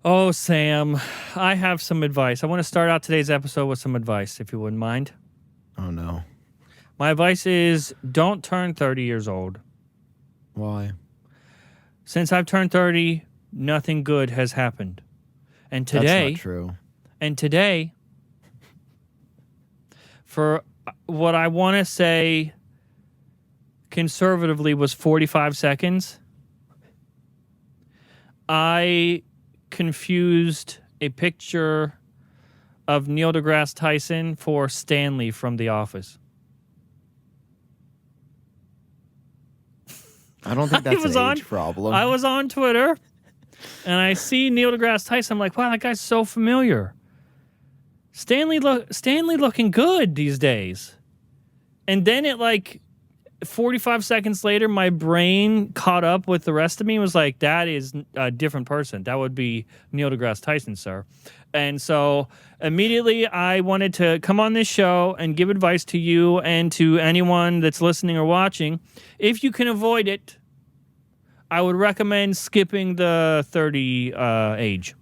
Oh, Sam, I have some advice. I want to start out today's episode with some advice, if you wouldn't mind. Oh, no. My advice is don't turn 30 years old. Why? Since I've turned 30, nothing good has happened. And today, That's not true. And today, for what I want to say conservatively was 45 seconds, I confused a picture of Neil deGrasse Tyson for Stanley from The Office. I don't think that's an age problem. I was on Twitter, and I see Neil deGrasse Tyson. I'm like, wow, that guy's so familiar. Stanley looking good these days. And then 45 seconds later, my brain caught up with the rest of me and was like, that is a different person. That would be Neil deGrasse Tyson, sir. And so immediately I wanted to come on this show and give advice to you and to anyone that's listening or watching. If you can avoid it, I would recommend skipping the 30 age.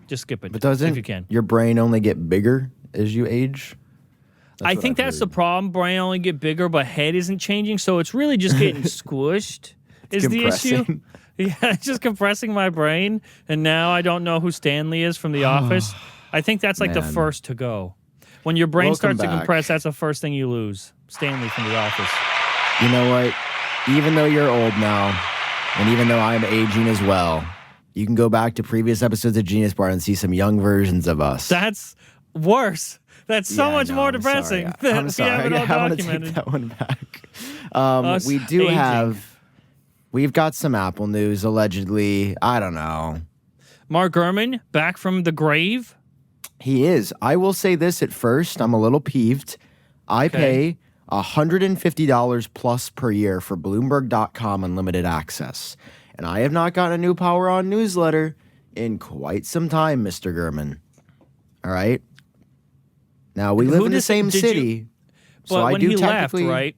Just skip it, but doesn't if you can. Your brain only get bigger as you age? I think that's the problem. Brain only get bigger, but head isn't changing, so it's really just getting squished. Is the issue? Yeah, it's just compressing my brain, and now I don't know who Stanley is from The Office. I think that's the first to go. When your brain starts to compress, that's the first thing you lose. Stanley from The Office. You know what? Even though you're old now, and even though I'm aging as well, you can go back to previous episodes of Genius Bar and see some young versions of us. That's worse. That's so much more depressing. I'm sorry. I want to take that one back. We've got some Apple news, allegedly. I don't know. Mark Gurman, back from the grave? He is. I will say this at first. I'm a little peeved. I pay $150 plus per year for Bloomberg.com unlimited access. And I have not gotten a new Power On newsletter in quite some time, Mr. Gurman. All right? Now, we live in the same city, so I do technically... Left, right?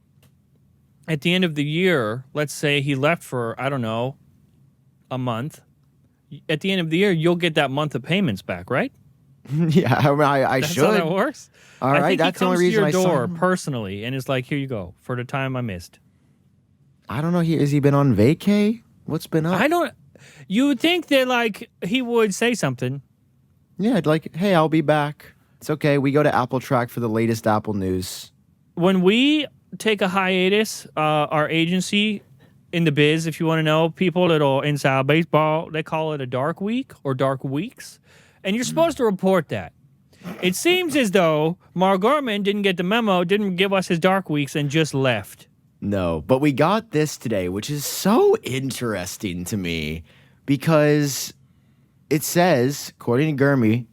At the end of the year, let's say he left for, I don't know, a month. At the end of the year, you'll get that month of payments back, right? Yeah, I should. That's how that works? All right, I think that's the only reason I comes to your door personally and is like, here you go, for the time I missed. I don't know. Has he been on vacay? What's been up? You would think that, he would say something. Yeah, hey, I'll be back. It's okay. We go to Apple Track for the latest Apple news. When we take a hiatus, our agency in the biz, if you want to know, people that are inside baseball, they call it a dark week or dark weeks. And you're supposed to report that. It seems as though Mark Gurman didn't get the memo, didn't give us his dark weeks, and just left. No, but we got this today, which is so interesting to me because it says, according to Gurmy,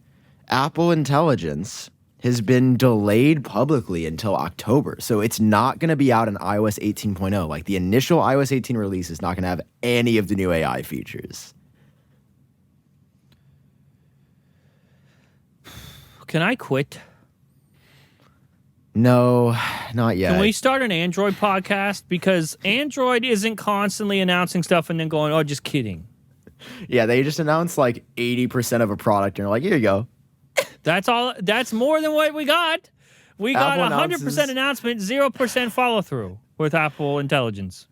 Apple Intelligence has been delayed publicly until October. So it's not going to be out in iOS 18.0. Like the initial iOS 18 release is not going to have any of the new AI features. Can I quit? No, not yet. Can we start an Android podcast? Because Android isn't constantly announcing stuff and then going, oh, just kidding. Yeah, they just announced 80% of a product and you're like, here you go. That's all. That's more than what we got. We got 100% announcement, 0% follow through with Apple Intelligence.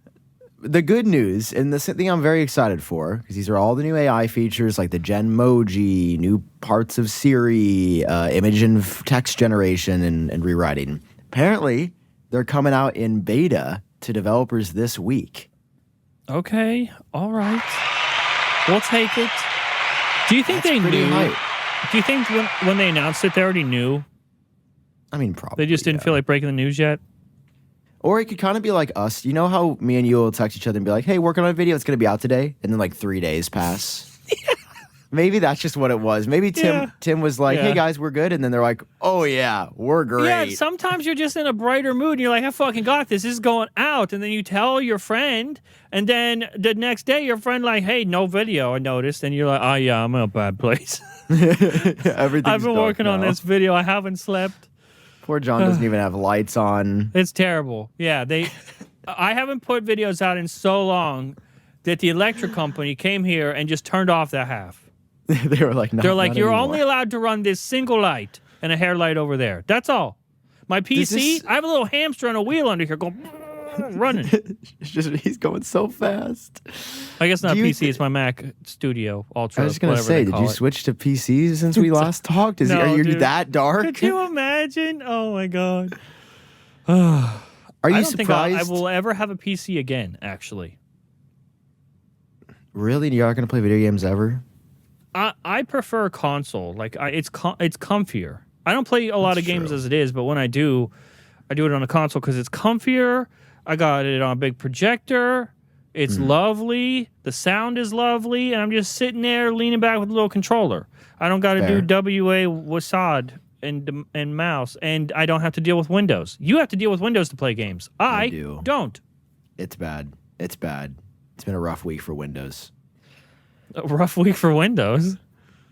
The good news, and the thing I'm very excited for, because these are all the new AI features like the Genmoji, new parts of Siri, image and text generation, and rewriting. Apparently, they're coming out in beta to developers this week. Okay, all right. We'll take it. Do you think they knew? Hype. Do you think when they announced it, they already knew? I mean, probably. They just didn't feel like breaking the news yet? Or it could kind of be like us. You know how me and you will text each other and be like, hey, working on a video, it's going to be out today. And then 3 days pass. Maybe that's just what it was. Maybe Tim was like, hey, guys, we're good. And then they're like, oh, yeah, we're great. Yeah, sometimes you're just in a brighter mood. And you're like, I fucking got this. This is going out. And then you tell your friend. And then the next day, your friend hey, no video, I noticed. And you're like, oh, yeah, I'm in a bad place. I've been working on this video. I haven't slept. Poor John doesn't even have lights on. It's terrible. Yeah, I haven't put videos out in so long that the electric company came here and just turned off that half. They were like, They're like, not you're anymore. only allowed to run this single light and a hair light over there. That's all. My PC, I have a little hamster on a wheel under here going running. It's just he's going so fast. I guess not PC. It's my Mac Studio Ultra. I was gonna say, did you switch to PC since we last talked? No, are you dude. that dark? Could you imagine? Oh my god. Are you I don't surprised? think I will ever have a PC again. Actually, really, you're not gonna play video games ever? I prefer console. Like it's comfier. I don't play a lot of games as it is, but when I do it on a console because it's comfier. I got it on a big projector. It's lovely. The sound is lovely, and I'm just sitting there leaning back with a little controller. I don't got to do WA WASD and mouse, and I don't have to deal with Windows. You have to deal with Windows to play games. I don't. It's bad. It's bad. It's been a rough week for Windows. A rough week for Windows?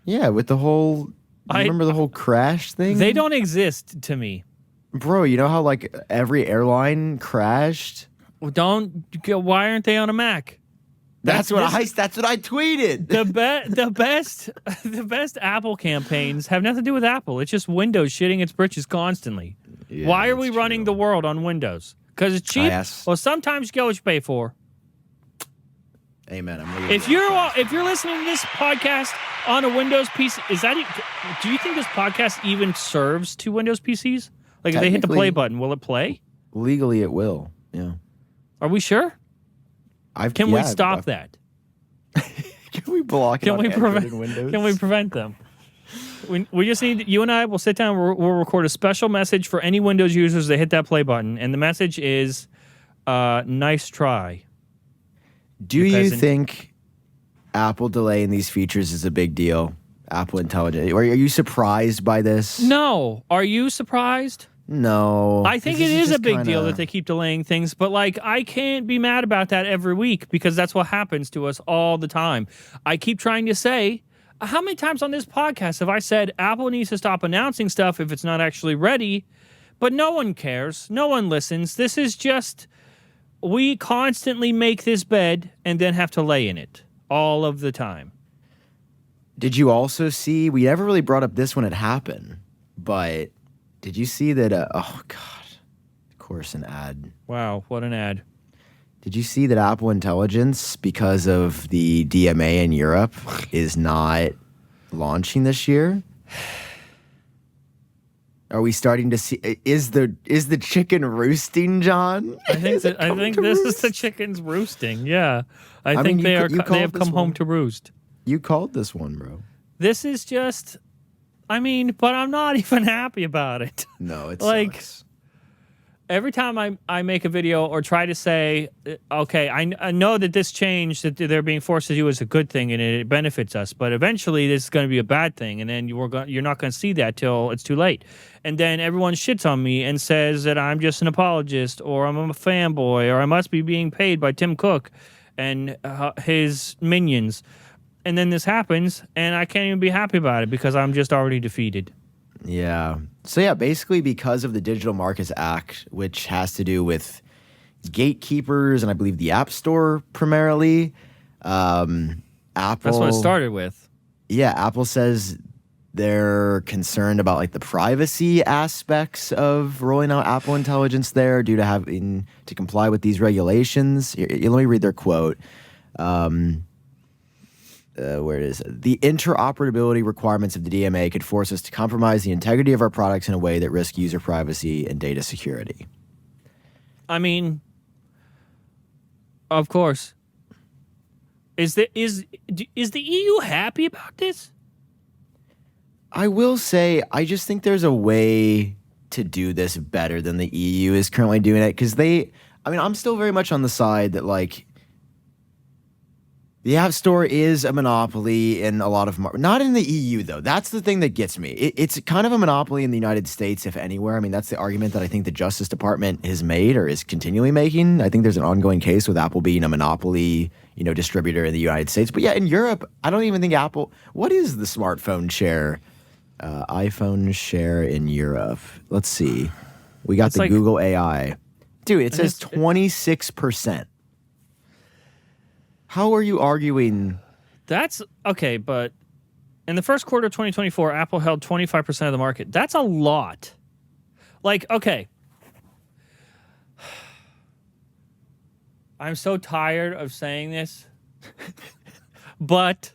Yeah, with the whole... remember the whole crash thing? They don't exist to me. Bro, you know how like every airline crashed? Well, why aren't they on a Mac? That's what I tweeted. The best Apple campaigns have nothing to do with Apple. It's just Windows shitting its britches constantly. Yeah, why are we running the world on Windows? Because it's cheap. Well, sometimes you get what you pay for. Amen. If you're listening to this podcast on a Windows PC, do you think this podcast even serves to Windows PCs? Like if they hit the play button, will it play? Legally, it will. Yeah. Are we sure? Can we stop that? Can we block it? Can we prevent them? We just need you and I will sit down. We'll record a special message for any Windows users that hit that play button, and the message is, "Nice try." Do you think Apple delaying these features is a big deal? Apple Intelligence. Are you surprised by this? No. Are you surprised? No. I think it is a big deal that they keep delaying things, but like I can't be mad about that every week because that's what happens to us all the time. I keep trying to say, how many times on this podcast have I said Apple needs to stop announcing stuff if it's not actually ready? But no one cares. No one listens. This is just, we constantly make this bed and then have to lay in it all of the time. Did you also see, we never really brought up this when it happened, but did you see that, oh God, of course an ad. Wow, what an ad. Did you see that Apple Intelligence, because of the DMA in Europe, is not launching this year? Are we starting to see, is the chicken roosting, John? I think this is the chicken's roosting, yeah. I think they have come home to roost. You called this one, bro. This is just, but I'm not even happy about it. No, it's like sucks. Every time I make a video or try to say, okay, I know that this change that they're being forced to do is a good thing and it benefits us, but eventually this is going to be a bad thing, and then you're not going to see that till it's too late. And then everyone shits on me and says that I'm just an apologist, or I'm a fanboy, or I must be being paid by Tim Cook and his minions. And then this happens, and I can't even be happy about it because I'm just already defeated. Yeah. So yeah, basically because of the Digital Markets Act, which has to do with gatekeepers and I believe the App Store primarily, Apple... That's what it started with. Yeah, Apple says they're concerned about like the privacy aspects of rolling out Apple Intelligence there due to having to comply with these regulations. Let me read their quote. Where it is, the interoperability requirements of the DMA could force us to compromise the integrity of our products in a way that risks user privacy and data security. Of course. Is the EU happy about this? I will say, I just think there's a way to do this better than the EU is currently doing it, because I'm still very much on the side that like the App Store is a monopoly in a lot of not in the EU, though. That's the thing that gets me. It's kind of a monopoly in the United States, if anywhere. That's the argument that I think the Justice Department has made or is continually making. I think there's an ongoing case with Apple being a monopoly, distributor in the United States. But yeah, in Europe, I don't even think Apple... What is the smartphone share? iPhone share in Europe. Let's see. We got the Google AI. Dude, it says 26%. How are you arguing? That's okay, but In the first quarter of 2024, Apple held 25% of the market. That's a lot. Like, okay. I'm so tired of saying this, but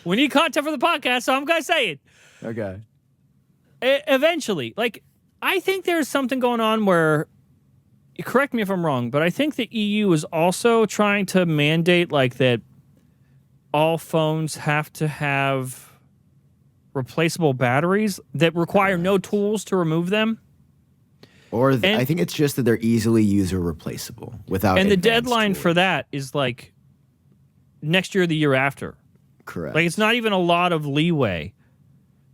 we need content for the podcast, so I'm going to say it. Okay. Eventually, like, I think there's something going on where, correct me if I'm wrong, but I think the EU is also trying to mandate, like, that all phones have to have replaceable batteries that require no tools to remove them. Or I think it's just that they're easily user replaceable without. And the deadline tools. for that is like next year or the year after. Correct. Like it's not even a lot of leeway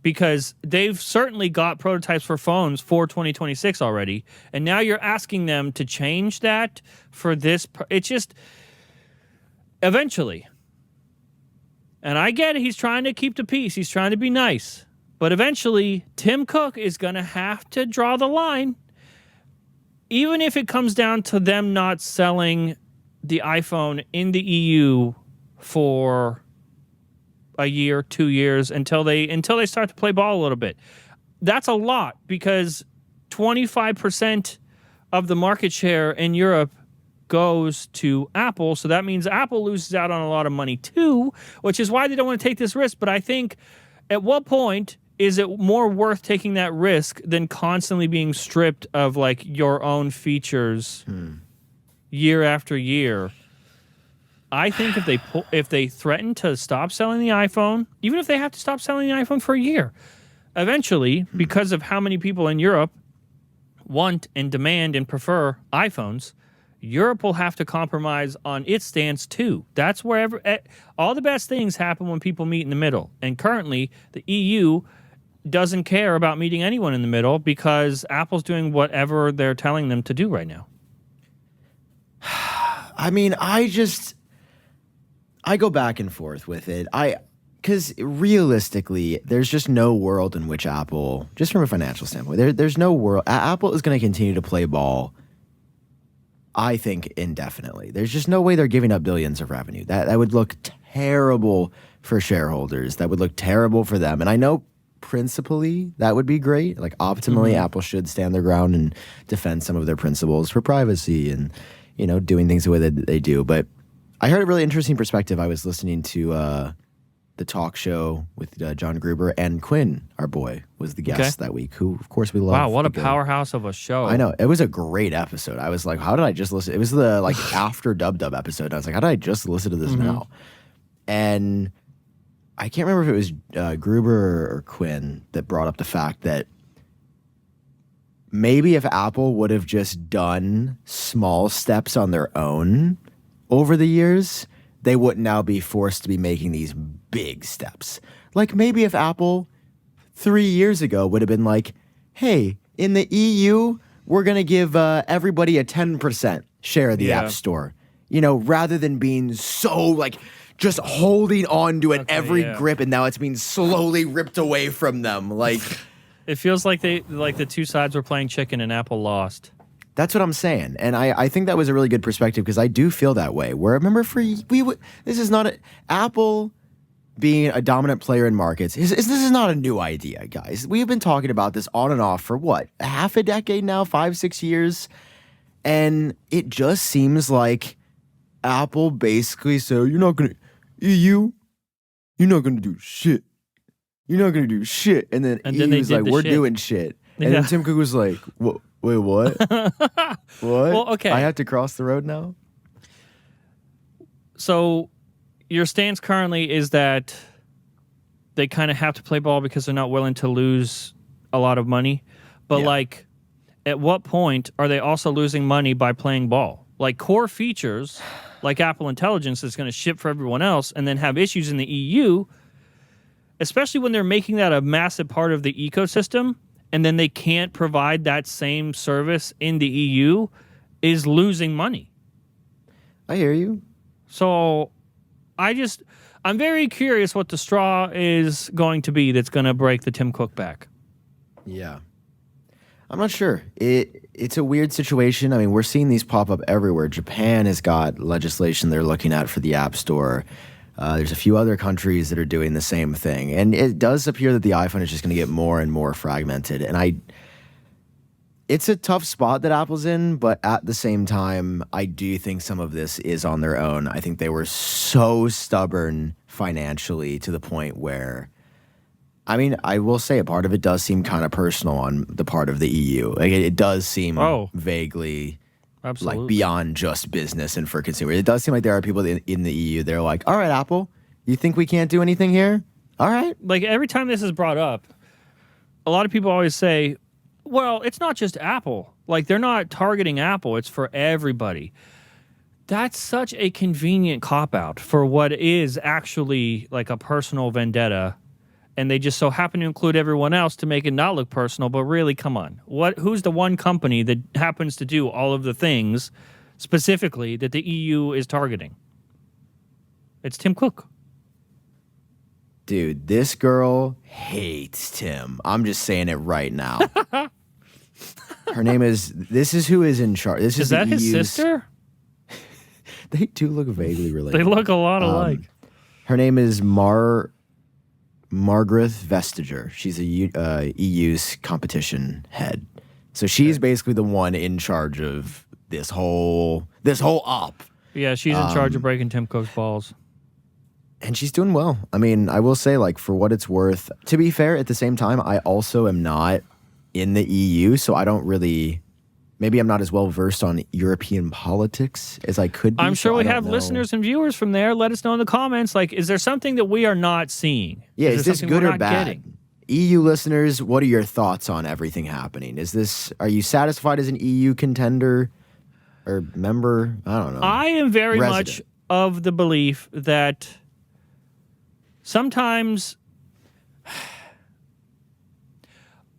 because they've certainly got prototypes for phones for 2026 already. And now you're asking them to change that for this. It's just eventually. And I get it. He's trying to keep the peace. He's trying to be nice. But eventually, Tim Cook is going to have to draw the line. Even if it comes down to them not selling the iPhone in the EU for a year, 2 years, until they start to play ball a little bit. That's a lot because 25% of the market share in Europe goes to Apple. So that means Apple loses out on a lot of money too, which is why they don't want to take this risk. But I think at what point is it more worth taking that risk than constantly being stripped of like your own features year after year? I think if they threaten to stop selling the iPhone, even if they have to stop selling the iPhone for a year, eventually, because of how many people in Europe want and demand and prefer iPhones, Europe will have to compromise on its stance too. That's wherever all the best things happen when people meet in the middle. And currently, the EU doesn't care about meeting anyone in the middle because Apple's doing whatever they're telling them to do right now. I mean, I go back and forth with it. Because realistically, there's just no world in which Apple, just from a financial standpoint, there's no world. Apple is going to continue to play ball, I think, indefinitely. There's just no way they're giving up billions of revenue. That would look terrible for shareholders. That would look terrible for them. And I know principally that would be great. Like optimally, Apple should stand their ground and defend some of their principles for privacy and, you know, doing things the way that they do. But I heard a really interesting perspective. I was listening to the talk show with John Gruber, and Quinn, our boy, was the guest that week, who, of course, we love. Wow, what a powerhouse of a show. I know. It was a great episode. I was like, how did I just listen? It was the like after Dub Dub episode. I was like, how did I just listen to this now? And I can't remember if it was Gruber or Quinn that brought up the fact that maybe if Apple would have just done small steps on their own over the years, they wouldn't now be forced to be making these big steps. Like maybe if Apple 3 years ago would have been like, hey, in the EU, we're going to give everybody a 10% share of the App Store, you know, rather than being so like just holding on to it every grip, and now it's being slowly ripped away from them. Like it feels like the two sides were playing chicken and Apple lost. That's what I'm saying. And I think that was a really good perspective because I do feel that way. Where remember this is not Apple being a dominant player in markets. This is not a new idea, guys. We've been talking about this on and off for what, half a decade now, 5-6 years. And it just seems like Apple basically said, you're not going to, EU, you're not going to do shit. You're not going to do shit. And then EU was like, we're doing shit. And then Tim Cook was like, what? Wait, what? What? Well, okay. I have to cross the road now? So your stance currently is that they kind of have to play ball because they're not willing to lose a lot of money. But like, at what point are they also losing money by playing ball? Like core features, like Apple Intelligence is going to ship for everyone else and then have issues in the EU, especially when they're making that a massive part of the ecosystem. And then they can't provide that same service in the EU, is losing money. I hear you. So I'm very curious what the straw is going to be that's going to break the Tim Cook back. Yeah. I'm not sure. It's a weird situation. I mean, we're seeing these pop up everywhere. Japan has got legislation they're looking at for the App Store. There's a few other countries that are doing the same thing. And it does appear that the iPhone is just going to get more and more fragmented. And it's a tough spot that Apple's in, but at the same time, I do think some of this is on their own. I think they were so stubborn financially to the point where, I mean, I will say a part of it does seem kind of personal on the part of the EU. Like, it does seem vaguely like beyond just business and for consumers. It does seem like there are people in the EU, they're like, all right, Apple, you think we can't do anything here? All right. Like, every time this is brought up, a lot of people always say, well, it's not just Apple. Like, they're not targeting Apple. It's for everybody. That's such a convenient cop-out for what is actually like a personal vendetta. And they just so happen to include everyone else to make it not look personal. But really, come on. Who's the one company that happens to do all of the things specifically that the EU is targeting? It's Tim Cook. Dude, this girl hates Tim. I'm just saying it right now. Her name this is who is in charge. This is that his sister? They do look vaguely related. They look a lot alike. Her name is Margaret Vestager. She's a EU's competition head. So she's basically the one in charge of this whole op. Yeah, she's in charge of breaking Tim Cook's balls. And she's doing well. I mean, I will say, like, for what it's worth, to be fair, at the same time, I also am not in the EU, so I don't really, maybe I'm not as well versed on European politics as I could be. I'm sure we have listeners and viewers from there. Let us know in the comments, like, is there something that we are not seeing? Yeah, is this good or bad? Getting? EU listeners, what are your thoughts on everything happening? Are you satisfied as an EU contender or member? I don't know. I am very much of the belief that sometimes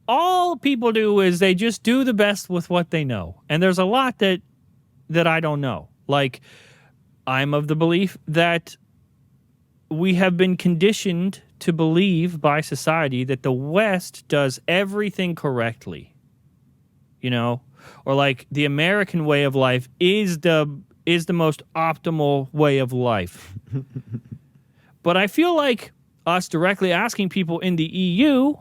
all people do is they just do the best with what they know. And there's a lot that I don't know. Like, I'm of the belief that we have been conditioned to believe by society that the West does everything correctly. You know? Or like the American way of life is the most optimal way of life. But I feel like us directly asking people in the EU,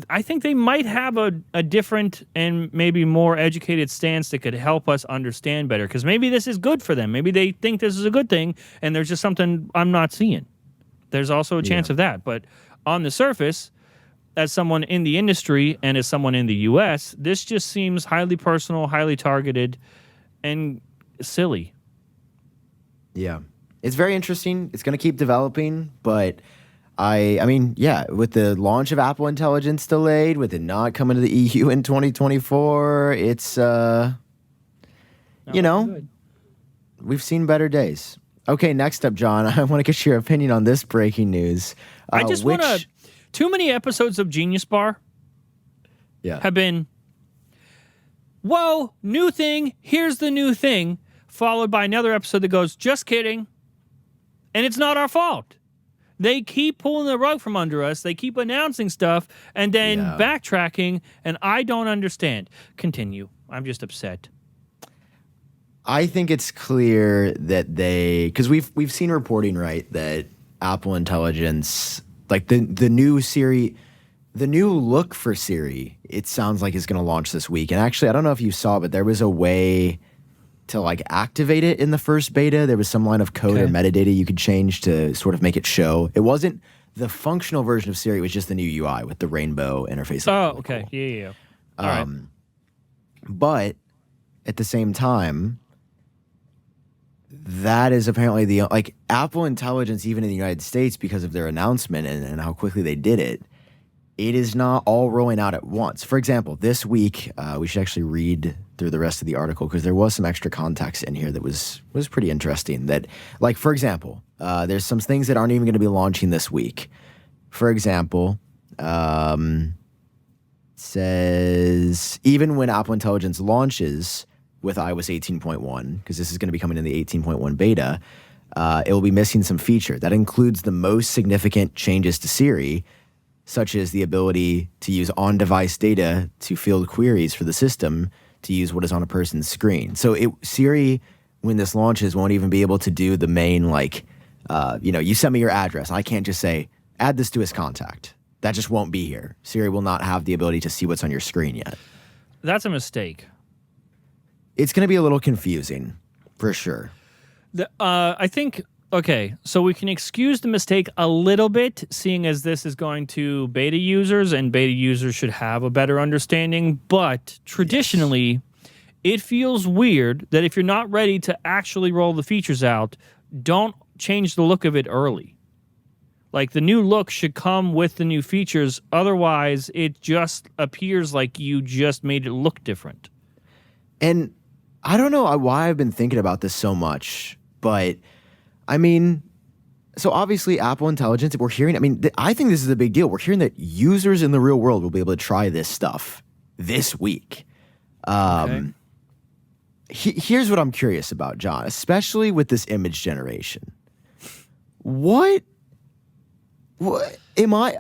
I think they might have a different and maybe more educated stance that could help us understand better. Because maybe this is good for them. Maybe they think this is a good thing, and there's just something I'm not seeing. There's also a chance of that. But on the surface, as someone in the industry and as someone in the U.S., this just seems highly personal, highly targeted, and silly. Yeah. It's very interesting. It's going to keep developing, but I mean, yeah, with the launch of Apple Intelligence delayed, with it not coming to the EU in 2024, it's, good. We've seen better days. Okay, next up, John, I want to get your opinion on this breaking news. I just want to, too many episodes of Genius Bar have been, whoa, new thing, here's the new thing, followed by another episode that goes, just kidding. And it's not our fault. They keep pulling the rug from under us. They keep announcing stuff and then backtracking, and I don't understand. Continue. I'm just upset. I think it's clear that because we've seen reporting, right, that Apple Intelligence, like the new Siri, the new look for Siri, it sounds like is going to launch this week. And actually, I don't know if you saw, but there was a way to like activate it in the first beta. There was some line of code or metadata you could change to sort of make it show. It wasn't the functional version of Siri. It was just the new UI with the rainbow interface. Oh, okay. Cool. Yeah. All right. But at the same time, that is apparently like Apple Intelligence, even in the United States, because of their announcement and how quickly they did it, it is not all rolling out at once. For example, this week, we should actually read through the rest of the article because there was some extra context in here that was pretty interesting. That, like, for example, there's some things that aren't even going to be launching this week. For example, says even when Apple Intelligence launches with iOS 18.1, because this is going to be coming in the 18.1 beta, it will be missing some feature. That includes the most significant changes to Siri, such as the ability to use on-device data to field queries for the system to use what is on a person's screen. So Siri when this launches, won't even be able to do the main, like, you send me your address. I can't just say, add this to his contact. That just won't be here. Siri will not have the ability to see what's on your screen yet. That's a mistake. It's going to be a little confusing, for sure. I think, okay, so we can excuse the mistake a little bit, seeing as this is going to beta users, and beta users should have a better understanding. But traditionally, it feels weird that if you're not ready to actually roll the features out, don't change the look of it early. Like, the new look should come with the new features. Otherwise, it just appears like you just made it look different. And I don't know why I've been thinking about this so much, but I mean, so obviously Apple Intelligence, we're hearing, I think this is a big deal. We're hearing that users in the real world will be able to try this stuff this week. Okay. Here's what I'm curious about, John, especially with this image generation. What am I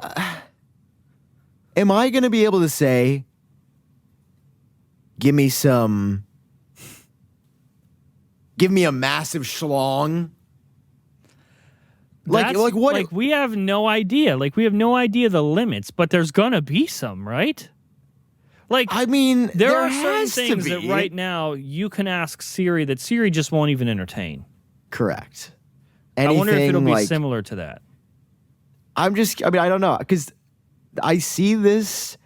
going to be able to say, give me a massive schlong? Like what? Like, we have no idea. Like, we have no idea the limits, but there's gonna be some, right? Like, I mean, there are certain things that right now you can ask Siri that Siri just won't even entertain. Correct. I wonder if it'll be similar to that. I don't know, because I see this,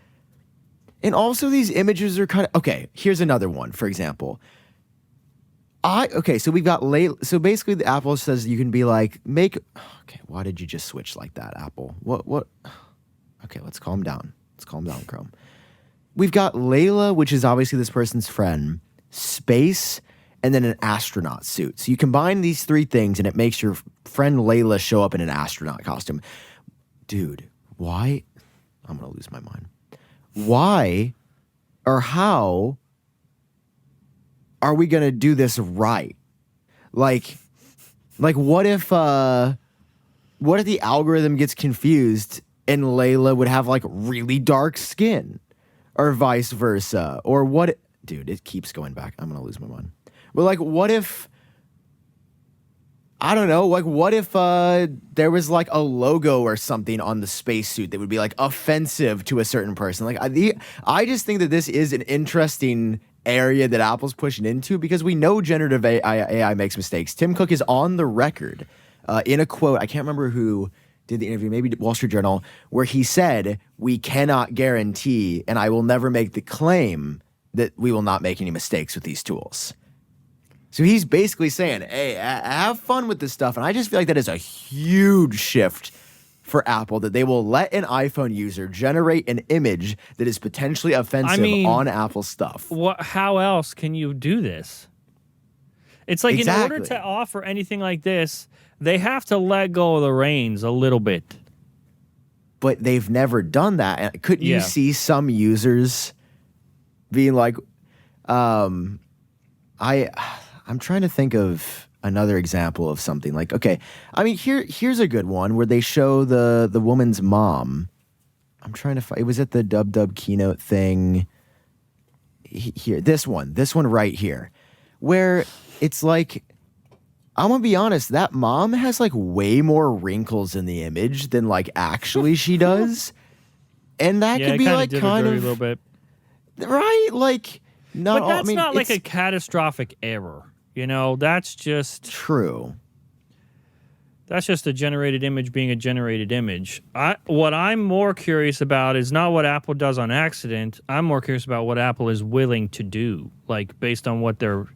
and also these images are kind of, okay, here's another one, for example. So we've got so basically the Apple says you can be like, why did you just switch like that, Apple? What? Okay, let's calm down. Chrome. We've got Layla, which is obviously this person's friend, space, and then an astronaut suit. So you combine these three things and it makes your friend Layla show up in an astronaut costume. Dude, why? I'm going to lose my mind. Why or how are we going to do this right? Like what if the algorithm gets confused and Layla would have like really dark skin, or vice versa? Or what? Dude, it keeps going back. I'm going to lose my mind. But like, what if, I don't know, like what if there was like a logo or something on the spacesuit that would be like offensive to a certain person? Like I just think that this is an interesting area that Apple's pushing into, because we know generative AI makes mistakes. Tim Cook is on the record in a quote, I can't remember who did the interview, maybe Wall Street Journal, where he said, "We cannot guarantee, and I will never make the claim that we will not make any mistakes with these tools." So he's basically saying, hey, have fun with this stuff. And I just feel like that is a huge shift for Apple, that they will let an iPhone user generate an image that is potentially offensive on Apple stuff. How else can you do this? It's like, exactly. In order to offer anything like this, they have to let go of the reins a little bit. But they've never done that. And couldn't you see some users being like, I'm trying to think of another example of something like, okay, I mean, here's a good one where they show the woman's mom. I'm trying to find, it was at the Dub keynote thing. Here, this one right here, where it's like, I'm gonna be honest, that mom has like way more wrinkles in the image than like actually she does. And that could be like kind of a little bit. Right? Like, no, but that's not like a catastrophic error. You know, that's just true. That's just a generated image being a generated image. What I'm more curious about is not what Apple does on accident. I'm more curious about what Apple is willing to do, like based on what they're,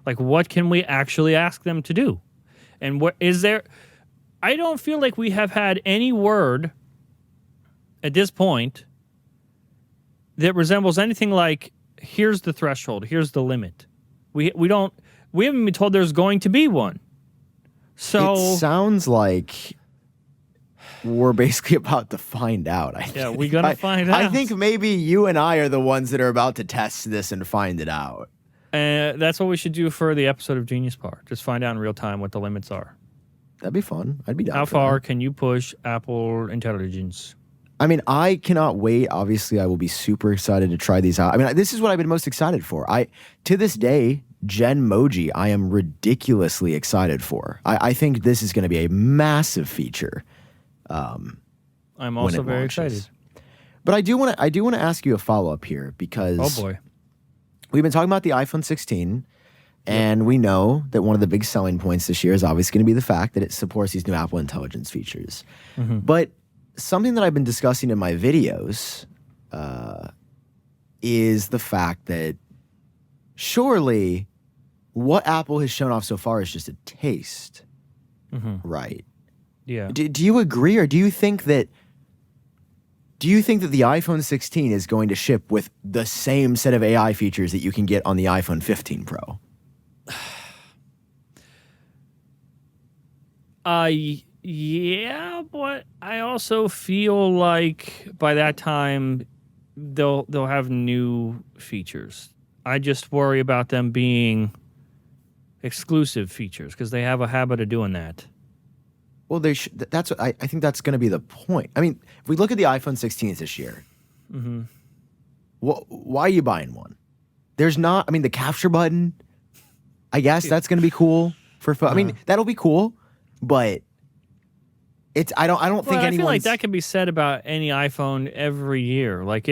like what can we actually ask them to do? And what is there? I don't feel like we have had any word at this point that resembles anything like, here's the threshold, here's the limit. We haven't been told there's going to be one. So it sounds like we're basically about to find out. We're going to find out. I think maybe you and I are the ones that are about to test this and find it out. That's what we should do for the episode of Genius Bar. Just find out in real time what the limits are. That'd be fun. I'd be down. How far can you push Apple Intelligence? I mean, I cannot wait. Obviously, I will be super excited to try these out. I mean, this is what I've been most excited for. To this day, Genmoji, I am ridiculously excited for. I think this is going to be a massive feature. I'm also very excited. But I do want to ask you a follow-up here because we've been talking about the iPhone 16, and we know that one of the big selling points this year is obviously going to be the fact that it supports these new Apple Intelligence features. But something that I've been discussing in my videos is the fact that surely what Apple has shown off so far is just a taste, right? Yeah. Do you agree, or do you think that the iPhone 16 is going to ship with the same set of AI features that you can get on the iPhone 15 Pro? Yeah, but I also feel like by that time they'll have new features. I just worry about them being exclusive features because they have a habit of doing that. Well, that's what I think that's going to be the point. I mean, if we look at the iPhone 16s this year, why are you buying one? There's not. I mean, the capture button. I guess that's going to be cool for. I mean, that'll be cool, but it's. I don't think anyone's. I feel like that can be said about any iPhone every year. Like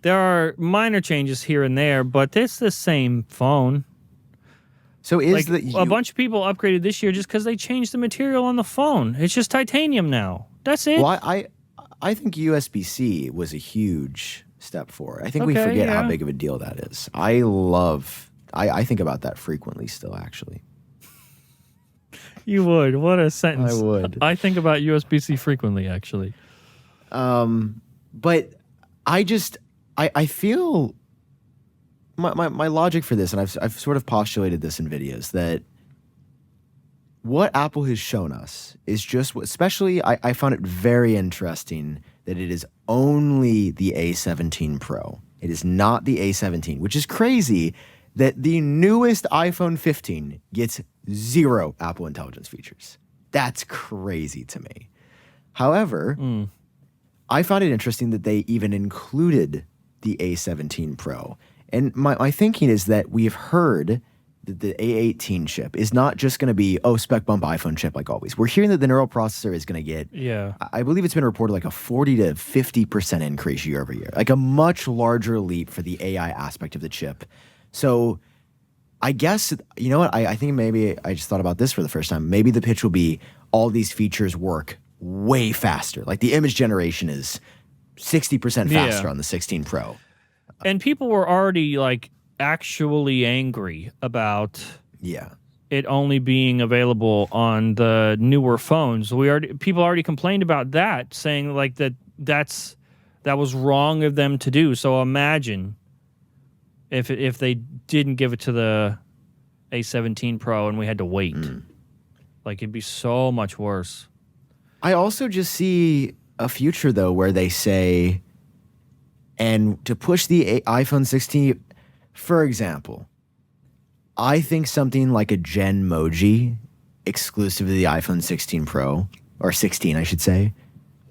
there are minor changes here and there, but it's the same phone. So is like a bunch of people upgraded this year just because they changed the material on the phone? It's just titanium now. That's it. Well, I think USB-C was a huge step forward. I think we forget how big of a deal that is. I think about that frequently still, actually. You would. What a sentence. I would. I think about USB-C frequently, actually. But I feel my logic for this, and I've sort of postulated this in videos, that what Apple has shown us is just, especially I found it very interesting that it is only the A17 Pro. It is not the A17, which is crazy that the newest iPhone 15 gets 0 Apple Intelligence features. That's crazy to me. However, I found it interesting that they even included the A17 Pro. And my thinking is that we've heard that the A18 chip is not just going to be, spec bump iPhone chip like always. We're hearing that the neural processor is going to get, I believe it's been reported like a 40 to 50% increase year over year, like a much larger leap for the AI aspect of the chip. So I guess, you know what, I think maybe I just thought about this for the first time. Maybe the pitch will be all these features work way faster. Like the image generation is 60% faster on the 16 Pro. And people were already like actually angry about it only being available on the newer phones. People already complained about that, saying like that was wrong of them to do. So imagine if they didn't give it to the A17 Pro and we had to wait. Like it'd be so much worse. I also just see a future though where they say, and to push the iPhone 16, for example, I think something like a Genmoji exclusive to the iPhone 16 Pro, or 16, I should say,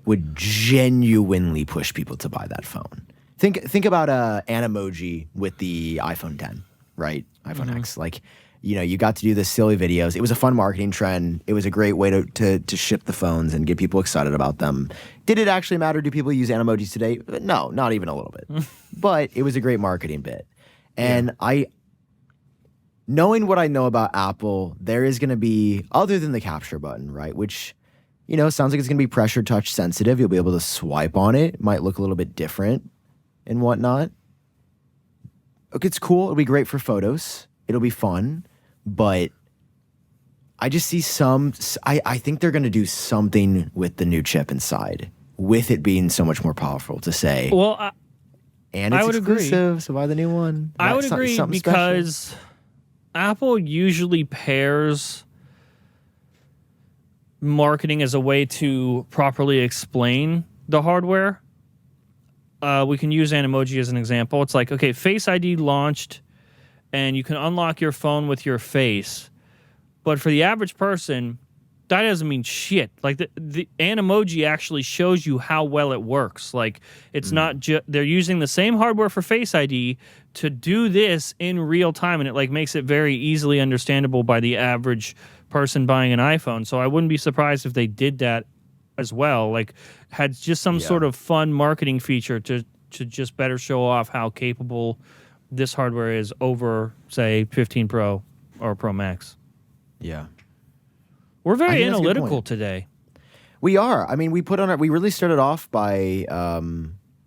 would genuinely push people to buy that phone. Think about Animoji with the iPhone 10, right? iPhone X. Like, you know, you got to do the silly videos. It was a fun marketing trend. It was a great way to ship the phones and get people excited about them. Did it actually matter? Do people use Animojis today? No, not even a little bit. But it was a great marketing bit. And knowing what I know about Apple, there is going to be, other than the capture button, right? Which, you know, sounds like it's going to be pressure touch sensitive. You'll be able to swipe on it. It might look a little bit different and whatnot. Okay, it's cool. It'll be great for photos. It'll be fun. But I just see I think they're going to do something with the new chip inside, with it being so much more powerful to say. Well, and it's exclusive, so buy the new one. I would agree because Apple usually pairs marketing as a way to properly explain the hardware. We can use Animoji as an example. It's like, okay, Face ID launched, and you can unlock your phone with your face. But for the average person, that doesn't mean shit. Like the Animoji actually shows you how well it works. Like it's not they're using the same hardware for Face ID to do this in real time, and it like makes it very easily understandable by the average person buying an iPhone. So I wouldn't be surprised if they did that as well. Like had just some sort of fun marketing feature to just better show off how capable this hardware is over, say, 15 Pro or Pro Max. Yeah. We're very analytical today. We are. I mean, we really started off by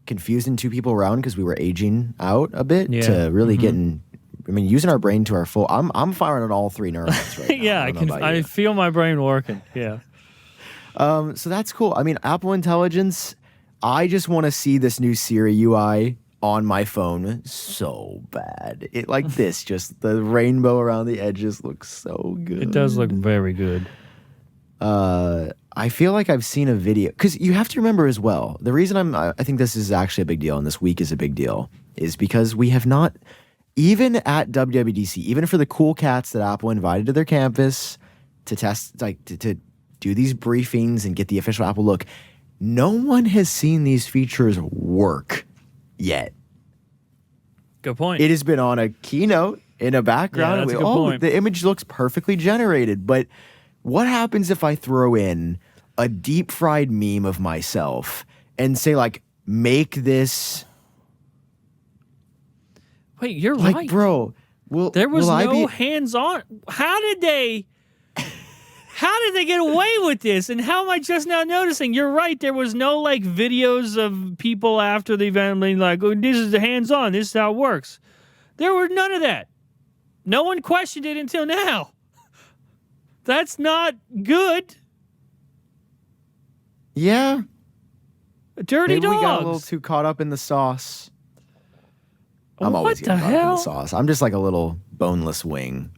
confusing two people around because we were aging out a bit to really using our brain to our full. I'm firing on all three neurons right now. Yeah, I feel my brain working. Yeah. So that's cool. I mean, Apple Intelligence, I just want to see this new Siri UI on my phone so bad. It like this, just the rainbow around the edges looks so good. It does look very good. I feel like I've seen a video, because you have to remember as well, the reason I think this is actually a big deal and this week is a big deal is because we have not, even at WWDC, even for the cool cats that Apple invited to their campus to test, like to do these briefings and get the official Apple look, no one has seen these features work yet. Good point. It has been on a keynote in a background. Yeah, that's a good point. The image looks perfectly generated, but what happens if I throw in a deep fried meme of myself and say, like, make this? Wait, you're like, right. Bro, there was no hands-on. How did they get away with this? And how am I just now noticing? You're right. There was no, like, videos of people after the event being like, oh, this is the hands-on. This is how it works. There were none of that. No one questioned it until now. That's not good. Yeah. Dirty Maybe dogs. we got a little too caught up in the sauce. I'm What always the getting caught up in hell? the sauce. I'm just like a little boneless wing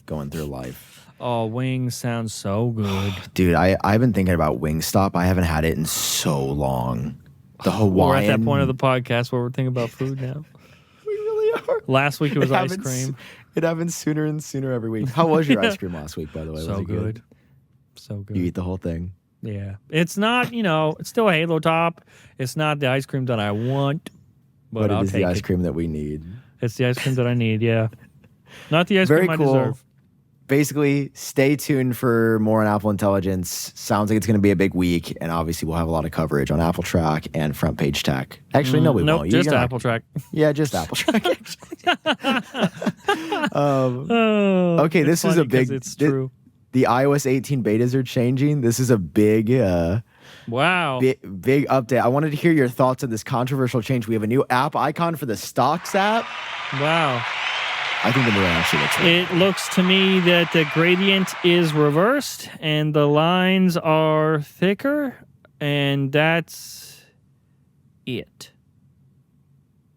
going through life. Oh, wings sounds so good. Dude, I've been thinking about Wingstop. I haven't had it in so long. The Hawaiian. We're at that point of the podcast where we're thinking about food now. We really are. Last week it was ice cream. It happens sooner and sooner every week. How was your ice cream last week, by the way? So was it good. So good. You eat the whole thing? Yeah. It's not, it's still a Halo top. It's not the ice cream that I want, but I'll it is take the ice it. cream that we need. It's the ice cream that I need, yeah. Not the ice Very cream cool. I deserve. Basically, stay tuned for more on Apple Intelligence. Sounds like it's going to be a big week, and obviously we'll have a lot of coverage on Apple Track and Front Page Tech. Actually, no, we nope, won't. just Apple Track. Yeah, just Apple Track. Okay, this is funny a big. it's true. The iOS 18 betas are changing. This is a big, Wow. big update. I wanted to hear your thoughts on this controversial change. We have a new app icon for the Stocks app. Wow. I think the new one actually looks good. It looks to me that the gradient is reversed and the lines are thicker, and that's it.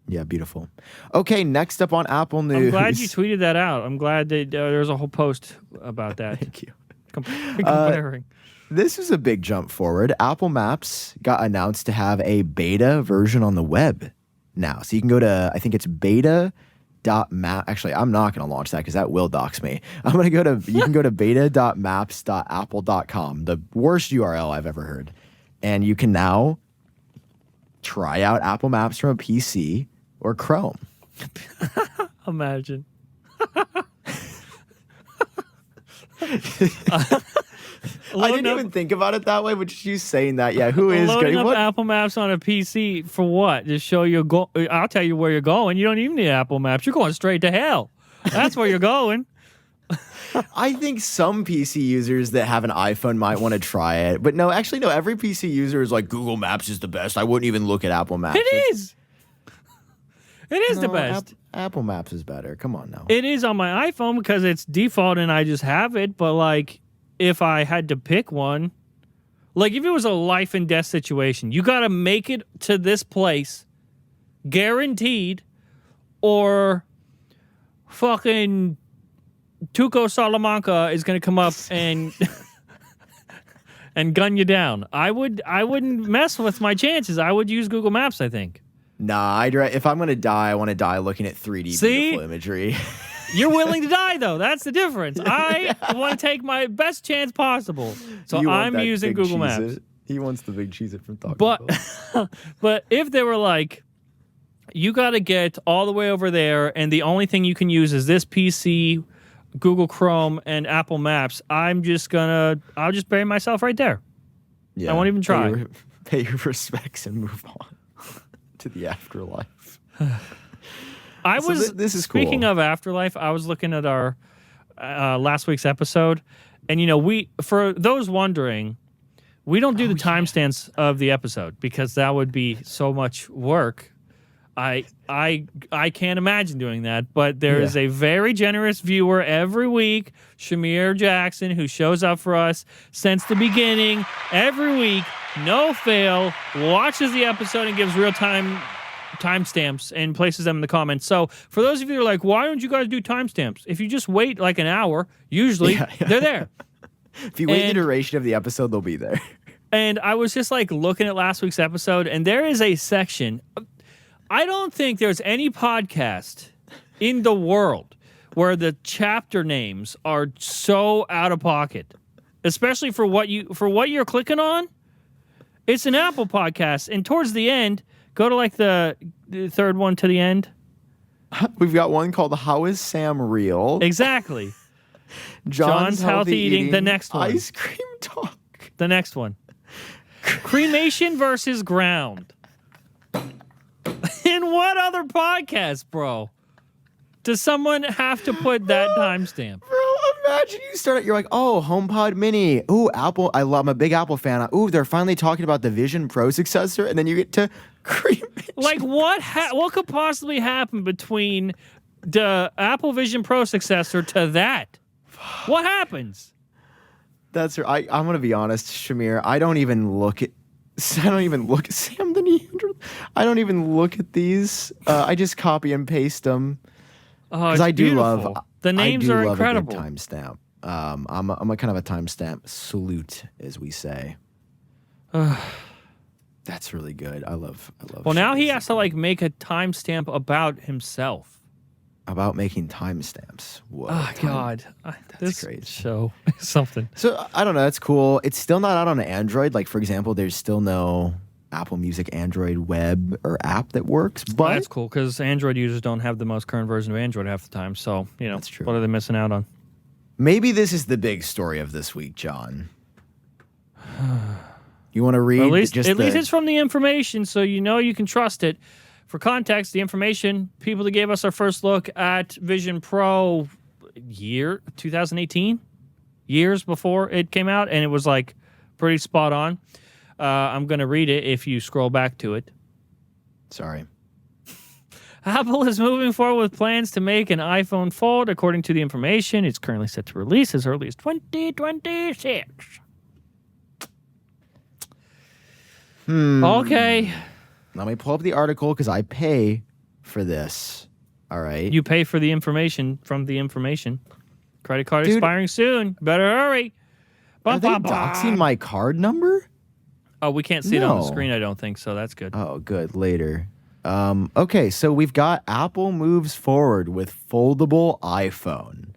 Yeah, beautiful. Okay, next up on Apple News. I'm glad you tweeted that out. I'm glad that there's a whole post about that. Thank you. Comparing. This is a big jump forward. Apple Maps got announced to have a beta version on the web now. So you can go to, I think it's beta.map. Actually, I'm not going to launch that because that will dox me. I'm going to go to, you can go to beta.maps.apple.com, the worst URL I've ever heard. And you can now try out Apple Maps from a PC or Chrome. Imagine. I didn't even think about it that way, but just you saying that, yeah, who is loading going up Apple Maps on a PC for what? To show you I'll tell you where you're going. You don't even need Apple Maps. You're going straight to hell. That's where you're going. I think some PC users that have an iPhone might want to try it, but no, actually, no. Every PC user is like, Google Maps is the best. I wouldn't even look at Apple Maps. It is. It is the best. Apple Maps is better. Come on now. It is on my iPhone because it's default and I just have it. But like, if I had to pick one, like if it was a life and death situation, you got to make it to this place, guaranteed, or fucking Tuco Salamanca is going to come up and and gun you down. I wouldn't mess with my chances. I would use Google Maps, I think. Nah, if I'm going to die, I want to die looking at 3D beautiful imagery. You're willing to die, though. That's the difference. I want to take my best chance possible. So I'm using Google Maps. He wants the big cheese it from Taco Bell. But if they were like, you got to get all the way over there, and the only thing you can use is this PC, Google Chrome, and Apple Maps, I'll just bury myself right there. Yeah, I won't even try. Pay your respects and move on to the afterlife. This is cool. Speaking of afterlife, I was looking at our last week's episode, and for those wondering, we don't do the timestamps of the episode because that would be so much work. I can't imagine doing that, but there is a very generous viewer every week, Shamir Jackson, who shows up for us since the beginning, every week, no fail, watches the episode and gives real-time timestamps and places them in the comments. So for those of you who are like, why don't you guys do timestamps? If you just wait like an hour, usually they're there. If you wait the duration of the episode, they'll be there. And I was just like looking at last week's episode, and there is a section. I don't think there's any podcast in the world where the chapter names are so out of pocket, especially for what you're clicking on. It's an Apple podcast, and towards the end, go to like the third one to the end. We've got one called "How Is Sam Real?" Exactly. John's healthy eating. The next one. Ice cream talk. The next one. Cremation versus ground. In what other podcast, bro? Does someone have to put that timestamp? Bro, imagine you start it. You're like, oh, HomePod Mini. Ooh, Apple. I'm a big Apple fan. Ooh, they're finally talking about the Vision Pro successor, and then you get to cremation. Like, what could possibly happen between the Apple Vision Pro successor to that? What happens? That's right. I'm gonna be honest, Shamir. I don't even look at Sam the Neanderthal. I don't even look at these. I just copy and paste them. Oh, it's beautiful. The names are incredible. A good timestamp. I'm a kind of a timestamp salute, as we say. That's really good. I love. Well, now he has to like make a timestamp about himself. About making timestamps. Whoa. Oh, God. That's crazy. Show something. So, I don't know. That's cool. It's still not out on Android. Like, for example, there's still no Apple Music Android web or app that works. But that's cool because Android users don't have the most current version of Android half the time. So, that's true. What are they missing out on? Maybe this is the big story of this week, John. You want to read? Well, at least it's from the information, so you can trust it. For context, the information, people that gave us our first look at Vision Pro 2018, years before it came out, and it was like pretty spot on. I'm going to read it if you scroll back to it. Sorry. Apple is moving forward with plans to make an iPhone Fold. According to the information, it's currently set to release as early as 2026. Okay. Let me pull up the article because I pay for this. All right. You pay for the information from the information. Credit card expiring soon. Better hurry. Are they doxing my card number? Oh, we can't see it on the screen, I don't think, so that's good. Oh, good. Later. Okay, so we've got Apple moves forward with foldable iPhone.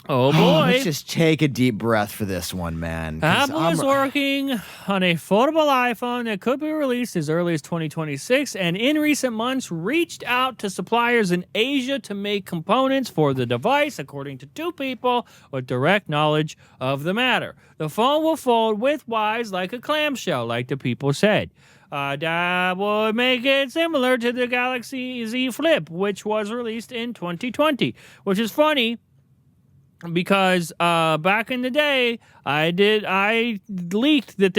Oh, boy. Let's just take a deep breath for this one, man. Apple is working on a foldable iPhone that could be released as early as 2026, and in recent months reached out to suppliers in Asia to make components for the device, according to two people with direct knowledge of the matter. The phone will fold widthwise like a clamshell, like the people said. That would make it similar to the Galaxy Z Flip, which was released in 2020, which is funny. Because back in the day, I leaked that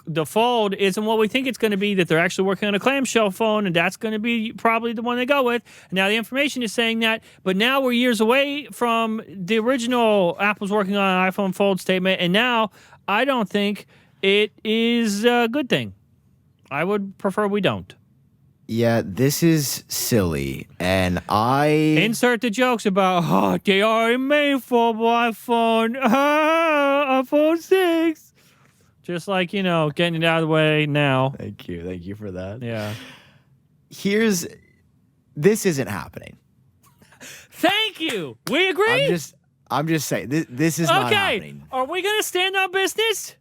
the Fold isn't what we think it's going to be. That they're actually working on a clamshell phone, and that's going to be probably the one they go with. Now the information is saying that, but now we're years away from the original Apple's working on an iPhone Fold statement, and now I don't think it is a good thing. I would prefer we don't. Yeah, this is silly, and I... Insert the jokes about, they are made for iPhone, iPhone 6. Just like, getting it out of the way now. Thank you for that. Yeah. This isn't happening. Thank you. We agree? I'm just saying, this is not happening. Are we going to stand on business?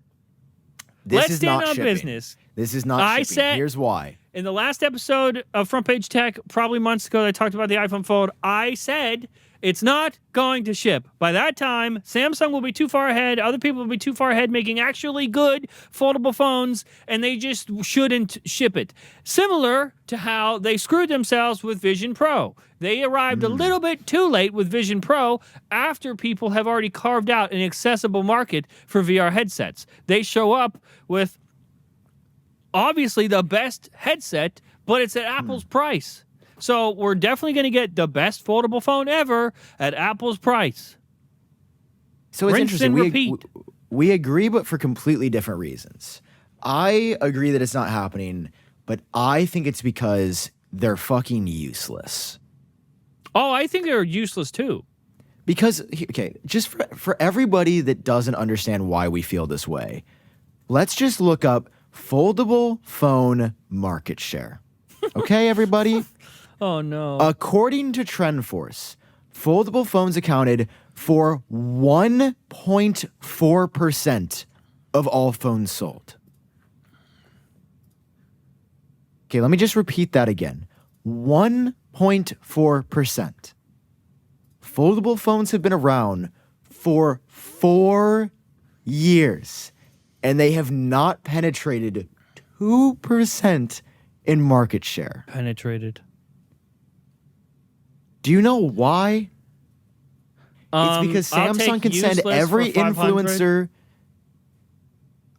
Let's stand not on shipping. business. This is not shipping. said, Here's why. In the last episode of Front Page Tech, probably months ago, I talked about the iPhone Fold. I said it's not going to ship. By that time, Samsung will be too far ahead. Other people will be too far ahead making actually good foldable phones, and they just shouldn't ship it. Similar to how they screwed themselves with Vision Pro. They arrived a little bit too late with Vision Pro after people have already carved out an accessible market for VR headsets. They show up with obviously the best headset, but it's at Apple's price. So we're definitely going to get the best foldable phone ever at Apple's price. So it's Rinse interesting. and repeat. We agree, but for completely different reasons. I agree that it's not happening, but I think it's because they're fucking useless. Oh, I think they're useless too. Because, okay, just for everybody that doesn't understand why we feel this way, let's just look up foldable phone market share. Okay, everybody? Oh, no. According to TrendForce, foldable phones accounted for 1.4% of all phones sold. Okay, let me just repeat that again. 1.4%. Foldable phones have been around for 4 years, and they have not penetrated 2% in market share. Penetrated. Do you know why? It's because I'll Samsung take can send useless every for 500. influencer.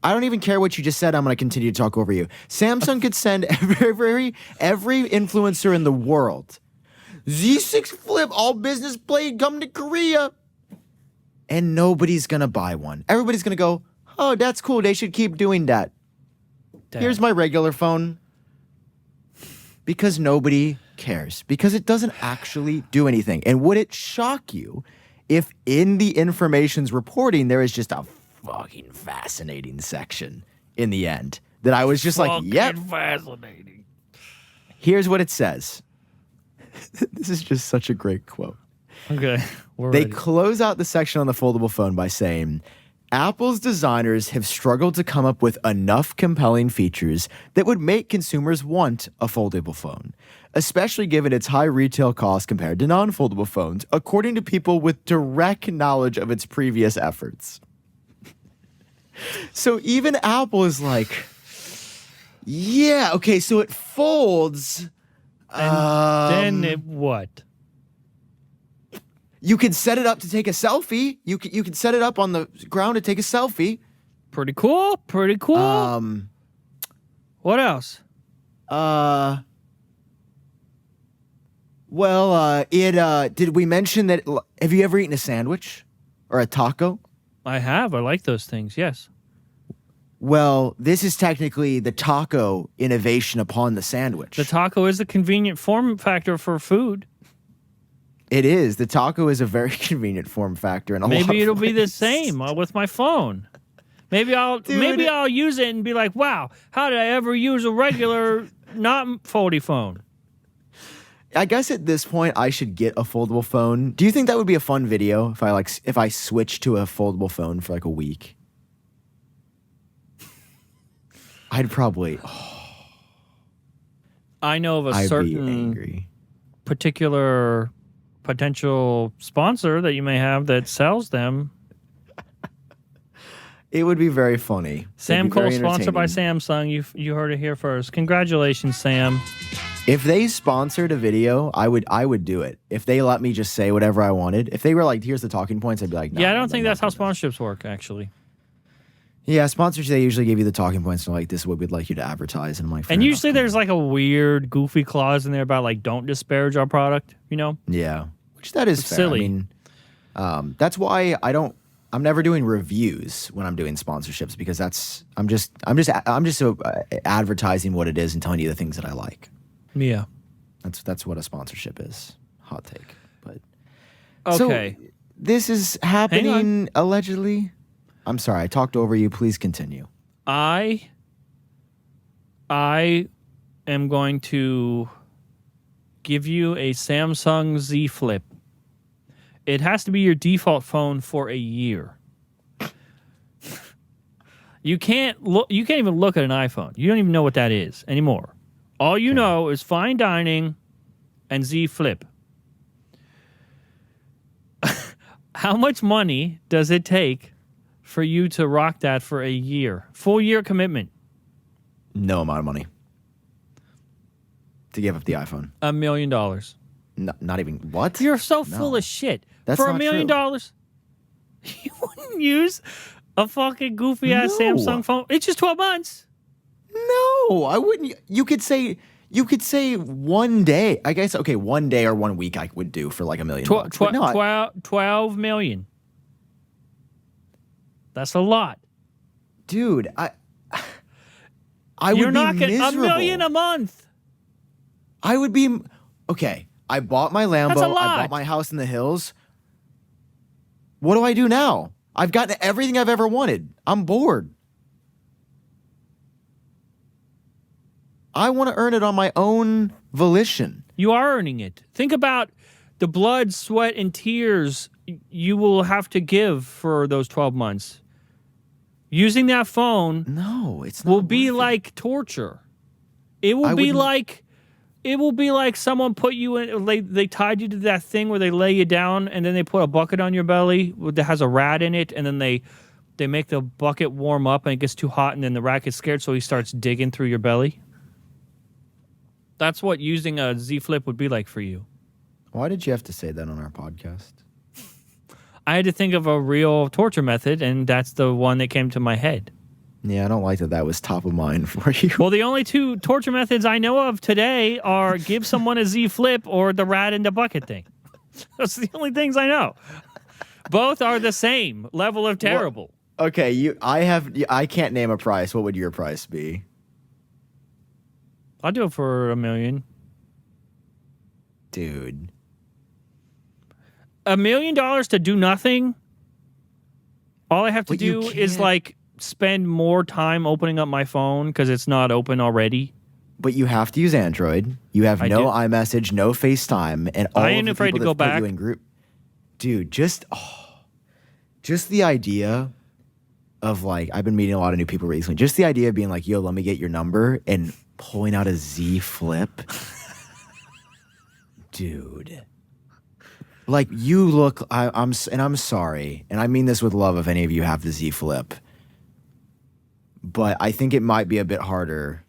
I don't even care what you just said. I'm going to continue to talk over you. Samsung could send every influencer in the world. Z6 Flip, all business plate, come to Korea. And nobody's going to buy one. Everybody's going to go, oh, that's cool. They should keep doing that. Damn. Here's my regular phone. Because nobody cares. Because it doesn't actually do anything. And would it shock you if in the information's reporting there is just a fucking fascinating section in the end that I was just like, yep. Fascinating. Here's what it says. This is just such a great quote. Okay. They close out the section on the foldable phone by saying, Apple's designers have struggled to come up with enough compelling features that would make consumers want a foldable phone, especially given its high retail cost compared to non-foldable phones, according to people with direct knowledge of its previous efforts. So even Apple is like, yeah, okay, so it folds. And then it what? You can set it up to take a selfie. You can set it up on the ground to take a selfie. Pretty cool. Pretty cool. What else? Well, did we mention that? Have you ever eaten a sandwich or a taco? I have. I like those things. Yes. Well, this is technically the taco innovation upon the sandwich. The taco is a convenient form factor for food. It is. The taco is a very convenient form factor in a lot of Maybe it'll be the ways. same with my phone. Maybe I'll use it and be like, wow, how did I ever use a regular not foldy phone? I guess at this point I should get a foldable phone. Do you think that would be a fun video if I switched to a foldable phone for like a week? I'd probably. I know of a I'd be certain angry. particular potential sponsor that you may have that sells them. It would be very funny. Sam Kohl, sponsored by entertaining. Samsung. You heard it here first. Congratulations, Sam. If they sponsored a video, I would do it. If they let me just say whatever I wanted. If they were like, here's the talking points, I'd be like, no, Yeah, I don't think that's how sponsorships work, actually. Yeah, sponsors, they usually give you the talking points and like, this is what we'd like you to advertise. And I'm like, fair And enough. usually there's like a weird, goofy clause in there about like, don't disparage our product, you know? Yeah, which that is fair. silly. I mean, that's why I'm never doing reviews when I'm doing sponsorships because I'm just advertising what it is and telling you the things that I like. Yeah. That's what a sponsorship is. Hot take, but Okay. So this is happening allegedly. I'm sorry, I talked over you. Please continue. I am going to give you a Samsung Z Flip. It has to be your default phone for a year. You can't look. You can't even look at an iPhone. You don't even know what that is anymore. All you know is fine dining and Z Flip. How much money does it take for you to rock that for a year? Full year commitment. No amount of money to give up the iPhone. $1 million. No, not even what? You're so full of shit. That's for not $1 million, you wouldn't use a fucking goofy ass Samsung phone. It's just 12 months. No, I wouldn't. You could say 1 day. I guess okay, 1 day or 1 week I would do for like $1 million. 12 million. That's a lot, dude. I You're would not be getting miserable. $1 million a month. I would be okay. I bought my Lambo. That's a lot. I bought my house in the hills. What do I do now? I've gotten everything I've ever wanted. I'm bored. I want to earn it on my own volition. You are earning it. Think about the blood, sweat, and tears you will have to give for those 12 months. Using that phone No, it's not will be worth like torture. It will be like someone put you in. They tied you to that thing where they lay you down and then they put a bucket on your belly that has a rat in it, and then they make the bucket warm up and it gets too hot, and then the rat gets scared, so he starts digging through your belly. That's what using a Z Flip would be like for you. Why did you have to say that on our podcast? I had to think of a real torture method, and that's the one that came to my head. Yeah, I don't like that was top of mind for you. Well, the only two torture methods I know of today are give someone a Z Flip or the rat in the bucket thing. That's the only things I know. Both are the same level of terrible. Well, okay, I can't name a price. What would your price be? I'll do it for $1 million. Dude. $1 million to do nothing. All I have to But you do is like spend more time opening up my phone because it's not open already. But you have to use Android. You have no do. iMessage, no FaceTime, and all I of ain't the afraid people to go that put back. you in group. Dude, just the idea of like, I've been meeting a lot of new people recently. Just the idea of being like, yo, let me get your number and pulling out a Z Flip. Dude. Like, you look, I'm sorry, and I mean this with love if any of you have the Z Flip, but I think it might be a bit harder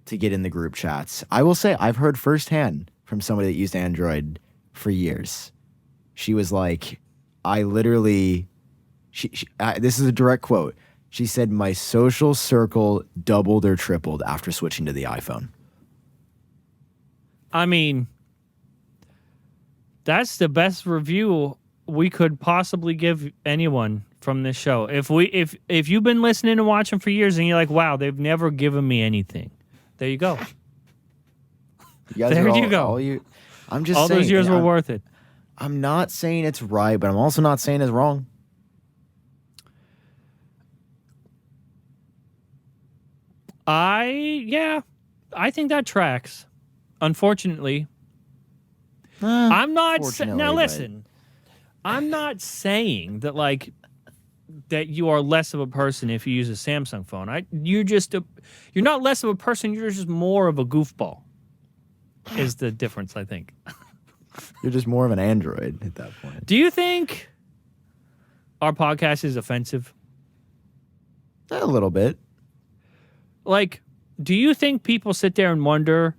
to get in the group chats. I will say, I've heard firsthand from somebody that used Android for years. She was like, I literally, this is a direct quote. She said, my social circle doubled or tripled after switching to the iPhone. I mean, that's the best review we could possibly give anyone from this show. If you've been listening and watching for years and you're like, wow, they've never given me anything. There you go. There you go. I'm just all saying, those years were worth it. I'm not saying it's right, but I'm also not saying it's wrong. I think that tracks. Unfortunately. I'm not now listen. I'm not saying that like that you are less of a person if you use a Samsung phone. You're not less of a person, you're just more of a goofball. Is the difference, I think. You're just more of an Android at that point. Do you think our podcast is offensive? A little bit. Like, do you think people sit there and wonder,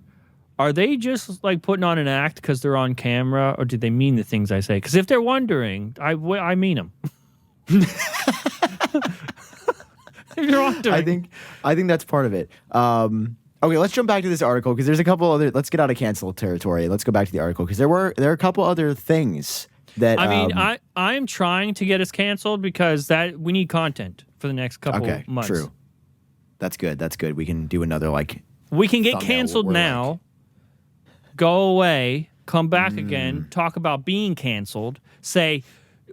are they just like putting on an act because they're on camera, or do they mean the things I say? Because if they're wondering, I mean them. If you're wondering. I think that's part of it. Okay, let's jump back to this article because there's a couple other. Let's get out of cancel territory. Let's go back to the article because there are a couple other things that. I mean, I'm trying to get us canceled because we need content for the next couple months. True. That's good. That's good. We can do another like. We can get canceled now. Like, go away. Come back again. Talk about being canceled. Say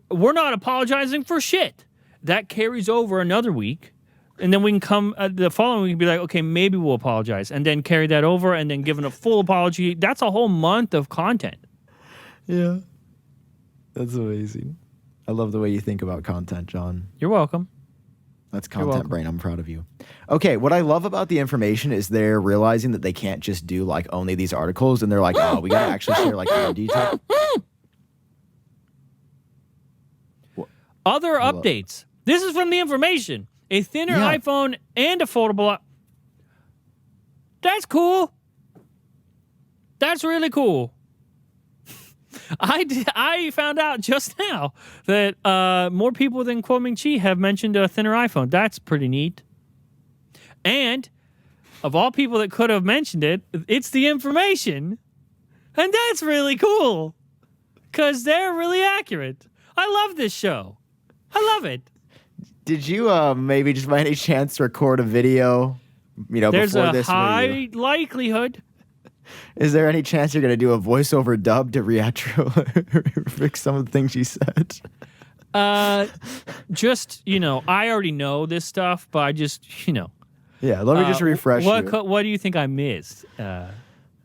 we're not apologizing for shit. That carries over another week. And then we can come the following week and be like, okay, maybe we'll apologize. And then carry that over and then give a full apology. That's a whole month of content. Yeah. That's amazing. I love the way you think about content, John. You're welcome. That's content brain. I'm proud of you. Okay, what I love about the information is they're realizing that they can't just do like only these articles, and they're like, oh, we gotta actually share like more detail. Other updates. This is from the information. A thinner iPhone and a foldable. That's cool. That's really cool. I found out just now that more people than Kuo Chi have mentioned a thinner iPhone. That's pretty neat. And of all people that could have mentioned it, it's the information. And that's really cool. Because they're really accurate. I love this show. I love it. Did you maybe just by any chance record a video, There's before a this? high likelihood. Is there any chance you're going to do a voiceover dub to fix some of the things you said? Just, I already know this stuff, but I just, Yeah, let me just refresh you. What do you think I missed?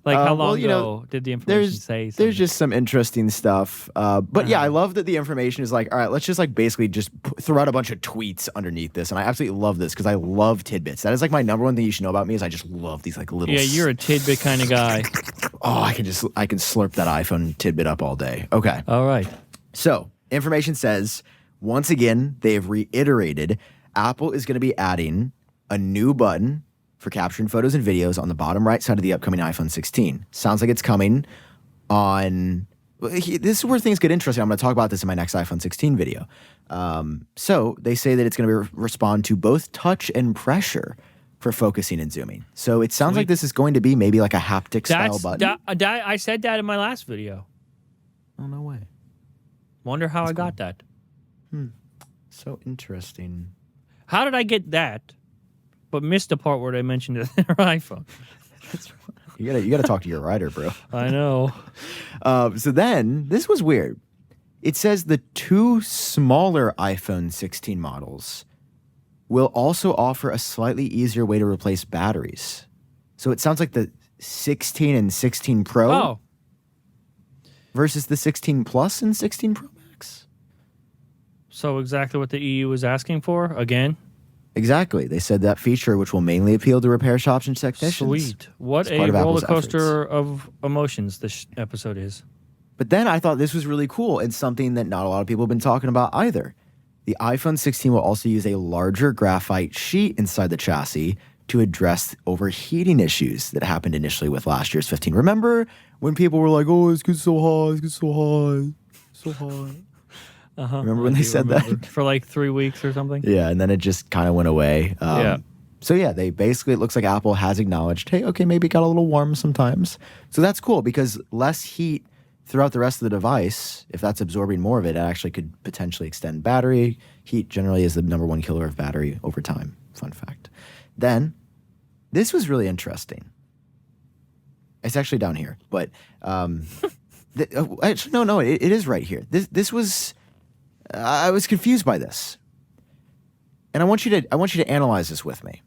How long ago did the information say something? There's just some interesting stuff. But yeah, I love that the information is like, all right, let's just like basically just throw out a bunch of tweets underneath this. And I absolutely love this because I love tidbits. That is like my number one thing you should know about me is I just love these like little... Yeah, you're a tidbit kind of guy. Oh, I can slurp that iPhone tidbit up all day. Okay. All right. So information says, once again, they have reiterated Apple is going to be adding a new button for capturing photos and videos on the bottom right side of the upcoming iPhone 16. Sounds like it's coming on... This is where things get interesting. I'm going to talk about this in my next iPhone 16 video. So they say that it's going to respond to both touch and pressure for focusing and zooming. So it sounds like this is going to be maybe like a haptic style button. I said that in my last video. Oh, no way. Wonder how I got that. So interesting. How did I get that, but missed the part where they mentioned it in their iPhone? You gotta talk to your writer, bro. I know. So then, this was weird. It says the two smaller iPhone 16 models will also offer a slightly easier way to replace batteries. So it sounds like the 16 and 16 Pro versus the 16 Plus and 16 Pro Max. So exactly what the EU was asking for again? Exactly. They said that feature, which will mainly appeal to repair shops and technicians. Sweet. What a roller coaster of emotions this episode is. But then I thought this was really cool and something that not a lot of people have been talking about either. The iPhone 16 will also use a larger graphite sheet inside the chassis to address overheating issues that happened initially with last year's 15. Remember when people were like, oh, it's getting so hot, it's getting so hot, so hot. Remember when they said that? For like 3 weeks or something? Yeah, and then it just kind of went away. So yeah, they basically, it looks like Apple has acknowledged, hey, okay, maybe it got a little warm sometimes. So that's cool because less heat throughout the rest of the device, if that's absorbing more of it, it actually could potentially extend battery. Heat generally is the number one killer of battery over time. Fun fact. Then, this was really interesting. It's actually down here, but actually, no, it is right here. This was, I was confused by this, and I want you to analyze this with me.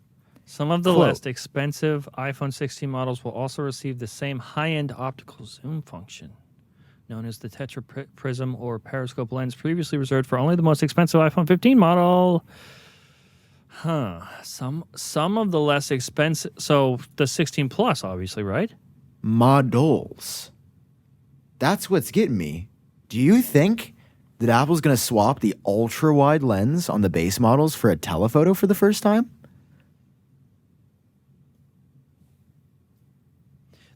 Some of the less expensive iPhone 16 models will also receive the same high-end optical zoom function, known as the tetraprism or periscope lens, previously reserved for only the most expensive iPhone 15 model. Some of the less expensive, so the 16 Plus, obviously, right? Models. That's what's getting me. Do you think that Apple's going to swap the ultra-wide lens on the base models for a telephoto for the first time?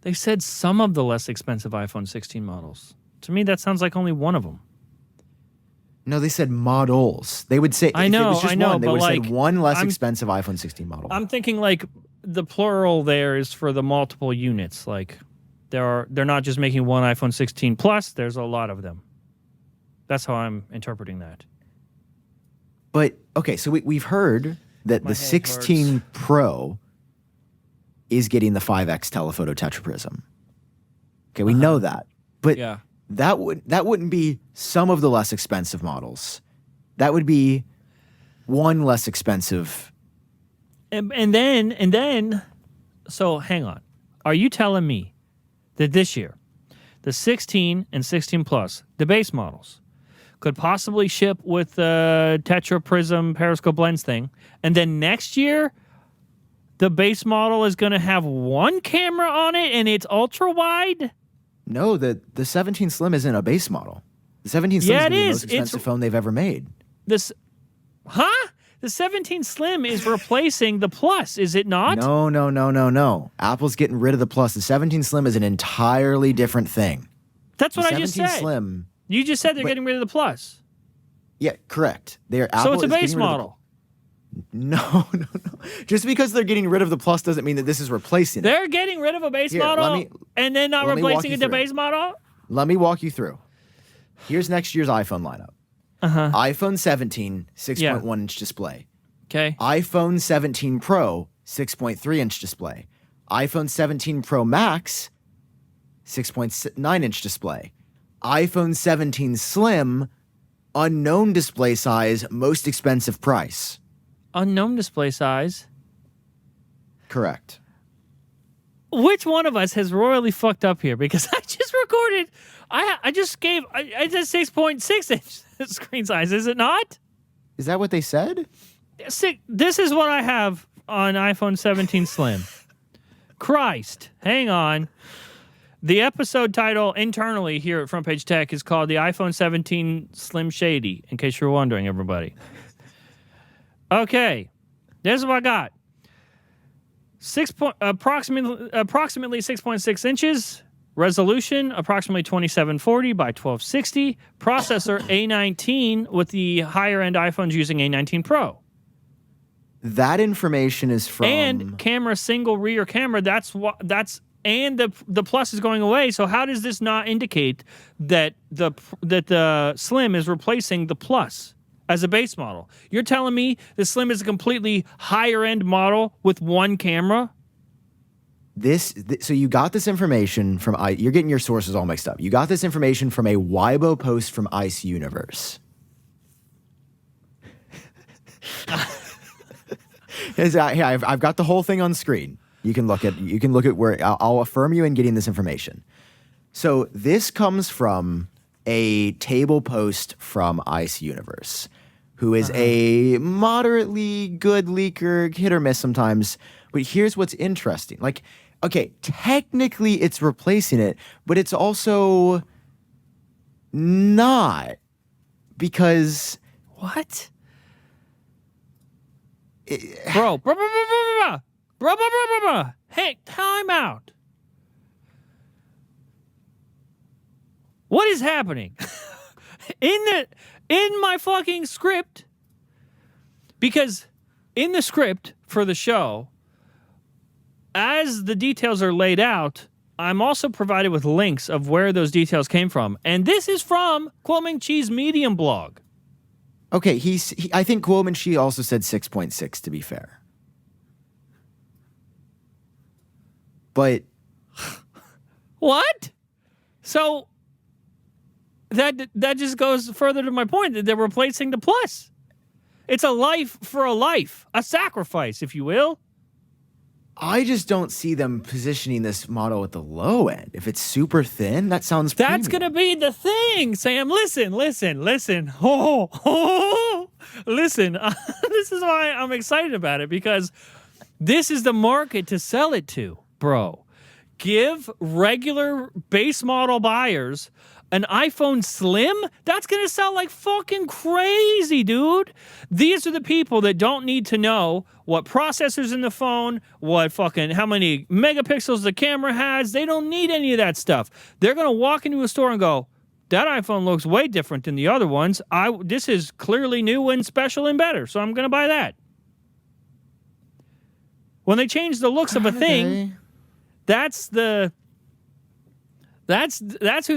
They said some of the less expensive iPhone 16 models. To me, that sounds like only one of them. No, they said models. They would say, I know, if it was just one, they would like, say one less expensive iPhone 16 model. I'm thinking like the plural there is for the multiple units. Like they're not just making one iPhone 16 Plus. There's a lot of them. That's how I'm interpreting that. But, okay, so we've heard that the 16 Pro is getting the 5X telephoto tetraprism. Okay, we know that. But that wouldn't be some of the less expensive models. That would be one less expensive and then, so hang on. Are you telling me that this year, the 16 and 16 Plus, the base models, could possibly ship with the Tetra Prism Periscope lens thing, and then next year, the base model is going to have one camera on it and it's ultra wide? No, the 17 Slim isn't a base model. The 17 Slim is the most expensive phone they've ever made. The 17 Slim is replacing the Plus, is it not? No. Apple's getting rid of the Plus. The 17 Slim is an entirely different thing. That's what I just said. 17 Slim. You just said they're getting rid of the Plus. Yeah, correct. So it's a base model. No. Just because they're getting rid of the Plus doesn't mean that this is replacing it. They're getting rid of a base model and then not replacing it with a base model? Let me walk you through. Here's next year's iPhone lineup. iPhone 17, 6.1-inch display. Okay. iPhone 17 Pro, 6.3-inch display. iPhone 17 Pro Max, 6.9-inch display. iPhone 17 Slim, unknown display size, most expensive price. Unknown display size? Correct. Which one of us has royally fucked up here? Because I just recorded, I just gave, I did 6.6-inch screen size, is it not? Is that what they said? This is what I have on iPhone 17 Slim. Christ, hang on. The episode title internally here at Front Page Tech is called the iPhone 17 Slim Shady, in case you're wondering, everybody. Okay, this is what I got. Approximately 6.6 inches. Resolution, approximately 2740 by 1260. Processor, A19, with the higher-end iPhones using A19 Pro. That information is from... And camera, single rear camera, and the Plus is going away, so how does this not indicate that the Slim is replacing the Plus as a base model? You're telling me the Slim is a completely higher-end model with one camera? So you got this information from... You're getting your sources all mixed up. You got this information from a Weibo post from Ice Universe. Here, I've got the whole thing on screen. You can look at where I'll affirm you in getting this information. So this comes from a table post from Ice Universe, who is a moderately good leaker, hit or miss sometimes. But here's what's interesting. Like, okay, technically it's replacing it, but it's also not, because... What? Hey, time out. What is happening? in my fucking script, because in the script for the show, as the details are laid out, I'm also provided with links of where those details came from. And this is from Kuoming Chi's Medium blog. Okay, I think Kuoming Chi also said 6.6, to be fair. But... What? So... That just goes further to my point that they're replacing the Plus. It's a life for a life, a sacrifice, if you will. I just don't see them positioning this model at the low end. If it's super thin, that sounds That's going to be the thing, Sam. Listen. Oh, listen. This is why I'm excited about it, because this is the market to sell it to, bro. Give regular base model buyers an iPhone Slim? That's going to sell like fucking crazy, dude. These are the people that don't need to know what processor's in the phone, how many megapixels the camera has. They don't need any of that stuff. They're going to walk into a store and go, that iPhone looks way different than the other ones. This is clearly new and special and better, so I'm going to buy that. When they change the looks of a thing, that's who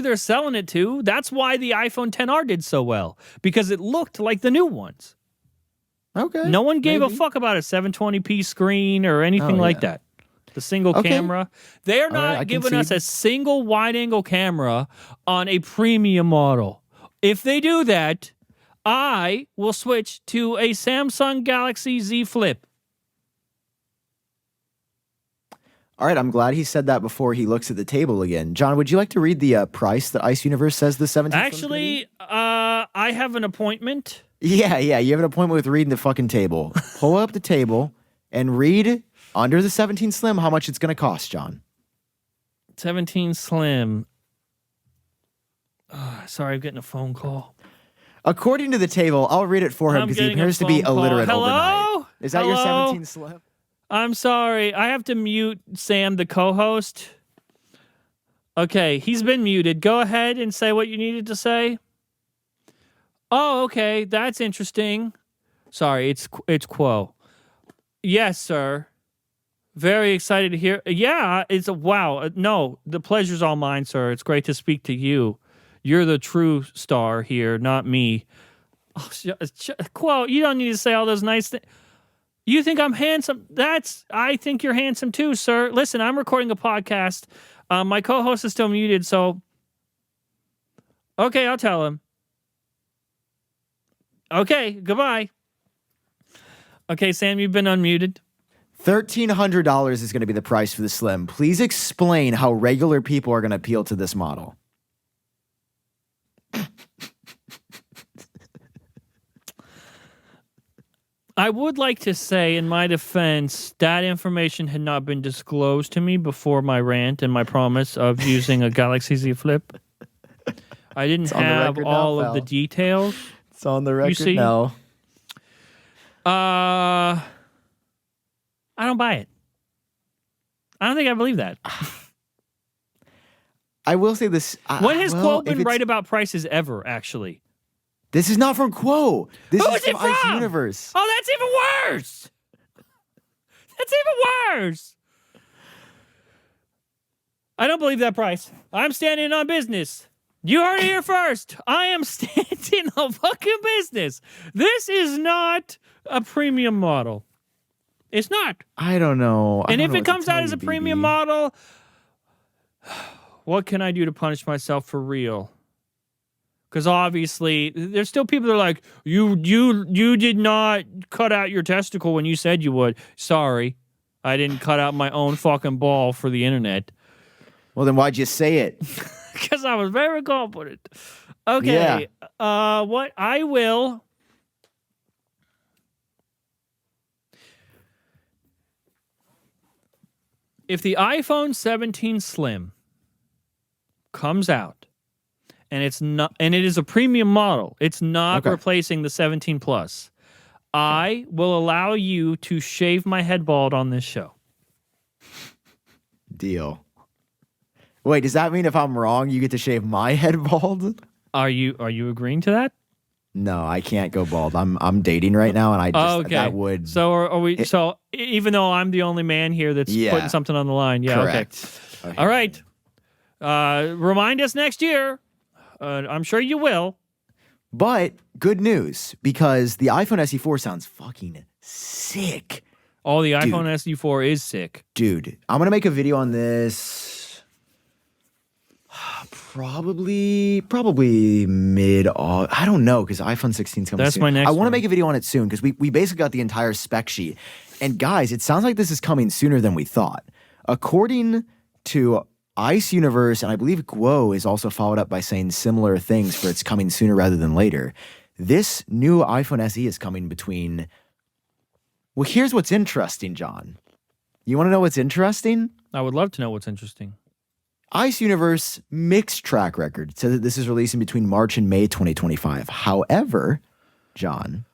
they're selling it to. That's why the iPhone XR did so well, because it looked like the new ones. Okay. No one gave a fuck about a 720p screen or anything like that. The single camera. They're not giving us a single wide-angle camera on a premium model. If they do that, I will switch to a Samsung Galaxy Z Flip. All right, I'm glad he said that before he looks at the table again. John, would you like to read the price that Ice Universe says the 17 Slim is gonna be? Actually, I have an appointment. Yeah, you have an appointment with reading the fucking table. Pull up the table and read under the 17 Slim how much it's going to cost, John. 17 Slim. Sorry, I'm getting a phone call. According to the table, I'll read it for him because he appears to be illiterate overnight. Is that your 17 Slim? I'm sorry. I have to mute Sam, the co-host. Okay, he's been muted. Go ahead and say what you needed to say. Oh, okay. That's interesting. Sorry, it's Quo. Yes, sir. Very excited to hear. Yeah, it's a wow. No, the pleasure's all mine, sir. It's great to speak to you. You're the true star here, not me. Oh, Quo, you don't need to say all those nice things. You think I'm handsome? I think you're handsome too, sir. Listen, I'm recording a podcast. My co-host is still muted, so okay, I'll tell him. Okay, goodbye. Okay, Sam, you've been unmuted. $1,300 is going to be the price for the Slim. Please explain how regular people are going to appeal to this model. I would like to say, in my defense, that information had not been disclosed to me before my rant and my promise of using a Galaxy Z Flip. I didn't have all of the details. It's on the record now. I don't buy it. I don't think I believe that. I will say this. When has Quo been right about prices ever, actually? This is not from Quo. This Who is from Ice Universe. Oh, that's even worse. That's even worse. I don't believe that price. I'm standing on business. You heard it here first. I am standing on fucking business. This is not a premium model. It's not. I don't know. And if it comes out as a premium model, what can I do to punish myself for real? Because obviously, there's still people that are like, you did not cut out your testicle when you said you would. Sorry, I didn't cut out my own fucking ball for the internet. Well, then why'd you say it? Because I was very confident. Okay, what I will... If the iPhone 17 Slim comes out and it is a premium model, it's not replacing the 17 Plus, I will allow you to shave my head bald on this show. Deal. Wait, does that mean if I'm wrong, you get to shave my head bald? Are you agreeing to that? No, I can't go bald. I'm dating right now, and I just that would. So are we? So even though I'm the only man here that's putting something on the line, correct. Okay. All right. Remind us next year. I'm sure you will. But good news, because the iPhone SE4 sounds fucking sick. Oh, the iPhone SE4 is sick, dude. I'm gonna make a video on this. Probably mid. I don't know because iPhone 16 is coming. That's soon. my next. I want to make a video on it soon because we basically got the entire spec sheet. And guys, it sounds like this is coming sooner than we thought. According to Ice Universe, and I believe Quo is also followed up by saying similar things for it's coming sooner rather than later. This new iPhone SE is coming between. Well, here's what's interesting, John. You want to know what's interesting? I would love to know what's interesting. Ice Universe mixed track record said that this is releasing between March and May 2025. However, John,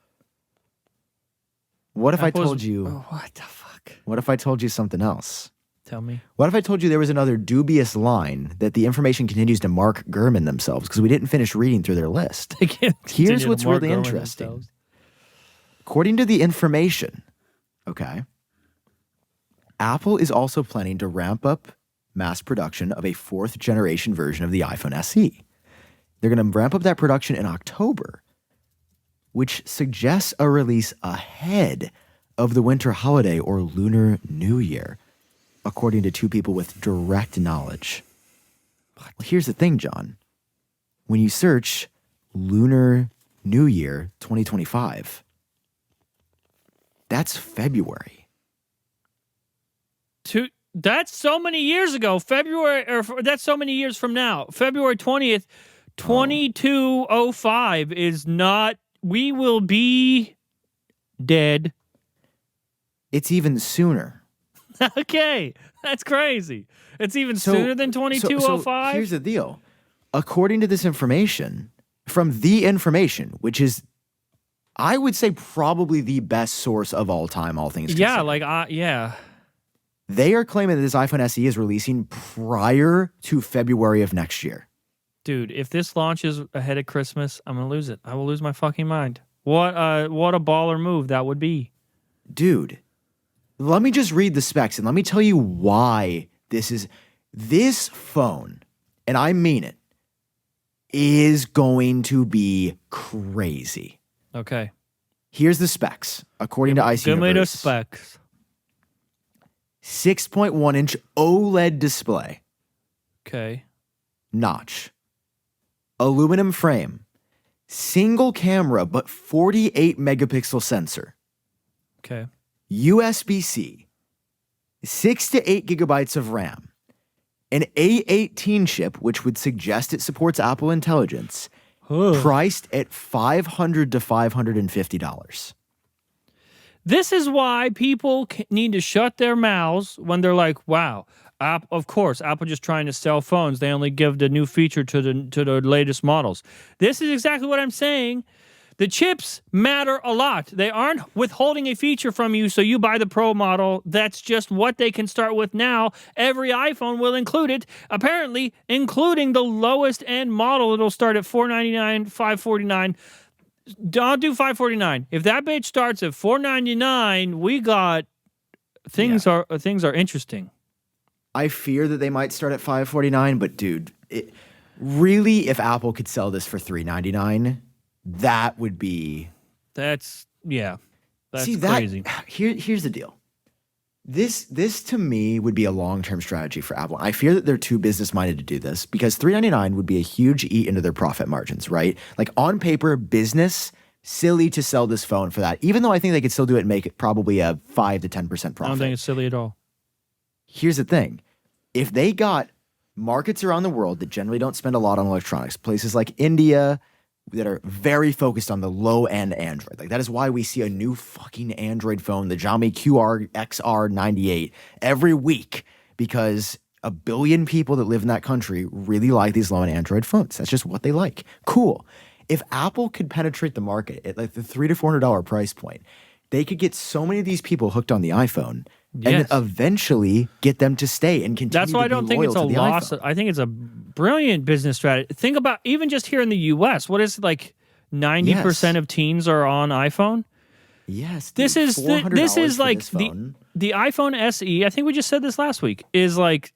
what if I told you... what the fuck? What if I told you something else? Tell me. What if I told you there was another dubious line that the information continues to Mark Gurman themselves because we didn't finish reading through their list? Here's what's really interesting. Themselves. According to the information, Apple is also planning to ramp up mass production of a 4th generation version of the iPhone SE. They're going to ramp up that production in October, which suggests a release ahead of the winter holiday or Lunar New Year, according to two people with direct knowledge. Well, here's the thing, John. When you search Lunar New Year 2025, that's February. That's so many years ago. That's so many years from now. February 20th, 2205 is not. We will be dead. It's even sooner. Okay, that's crazy. It's even sooner than 2205. So here's the deal. According to this information, from The Information, which is, I would say, probably the best source of all time, all things considered. Yeah. They are claiming that this iPhone SE is releasing prior to February of next year. Dude, if this launches ahead of Christmas, I'm going to lose it. I will lose my fucking mind. What a baller move that would be. Dude, let me just read the specs and let me tell you why this phone, and I mean it, is going to be crazy. Okay. Here's the specs, according to IC Universe. Give me the specs. 6.1-inch OLED display. Okay. Notch. Aluminum frame. Single camera, but 48 megapixel sensor. Okay. USB-C. 6 to 8 gigabytes of RAM. An A18 chip, which would suggest it supports Apple Intelligence. Priced at $500 to $550. This is why people need to shut their mouths when they're like, wow, of course, Apple just trying to sell phones. They only give the new feature to the latest models. This is exactly what I'm saying. The chips matter a lot. They aren't withholding a feature from you so you buy the Pro model. That's just what they can start with now. Every iPhone will include it, apparently, including the lowest end model. It'll start at $499, $549. I'll do $549. If that bitch starts at $499, we got things are interesting. I fear that they might start at $549, but dude, really, if Apple could sell this for $399, that would be. That's crazy. Here's the deal. This to me would be a long-term strategy for Apple. I fear that they're too business-minded to do this because $399 would be a huge eat into their profit margins, right? Like on paper, business, silly to sell this phone for that, even though I think they could still do it and make it probably a 5 to 10% profit. I don't think it's silly at all. Here's the thing. If they got markets around the world that generally don't spend a lot on electronics, places like India that are very focused on the low-end Android. Like that is why we see a new fucking Android phone, the Xiaomi XR98, every week because a billion people that live in that country really like these low-end Android phones. That's just what they like. Cool. If Apple could penetrate the market at like the $300 to $400 price point, they could get so many of these people hooked on the iPhone and then eventually get them to stay and continue. That's why I don't think it's a loss. I think it's a brilliant business strategy. Think about even just here in the U.S. What is it, like 90% of teens are on iPhone? Yes. Dude, this is like the iPhone SE. I think we just said this last week. Is like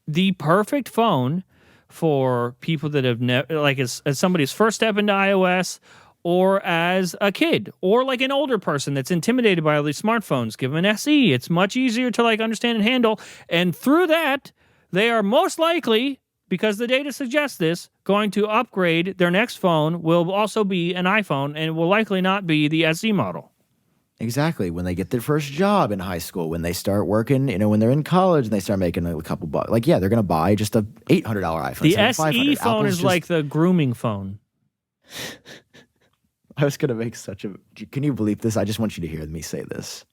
the perfect phone for people that have as somebody's first step into iOS, or as a kid, or like an older person that's intimidated by all these smartphones. Give them an SE. It's much easier to like understand and handle. And through that, they are most likely, because the data suggests this, going to upgrade. Their next phone will also be an iPhone, and it will likely not be the SE model. Exactly. When they get their first job in high school, when they start working, when they're in college and they start making a couple bucks, like, yeah, they're going to buy just a $800 iPhone. The SE phone is like the grooming phone. I was going to make such a... Can you believe this? I just want you to hear me say this.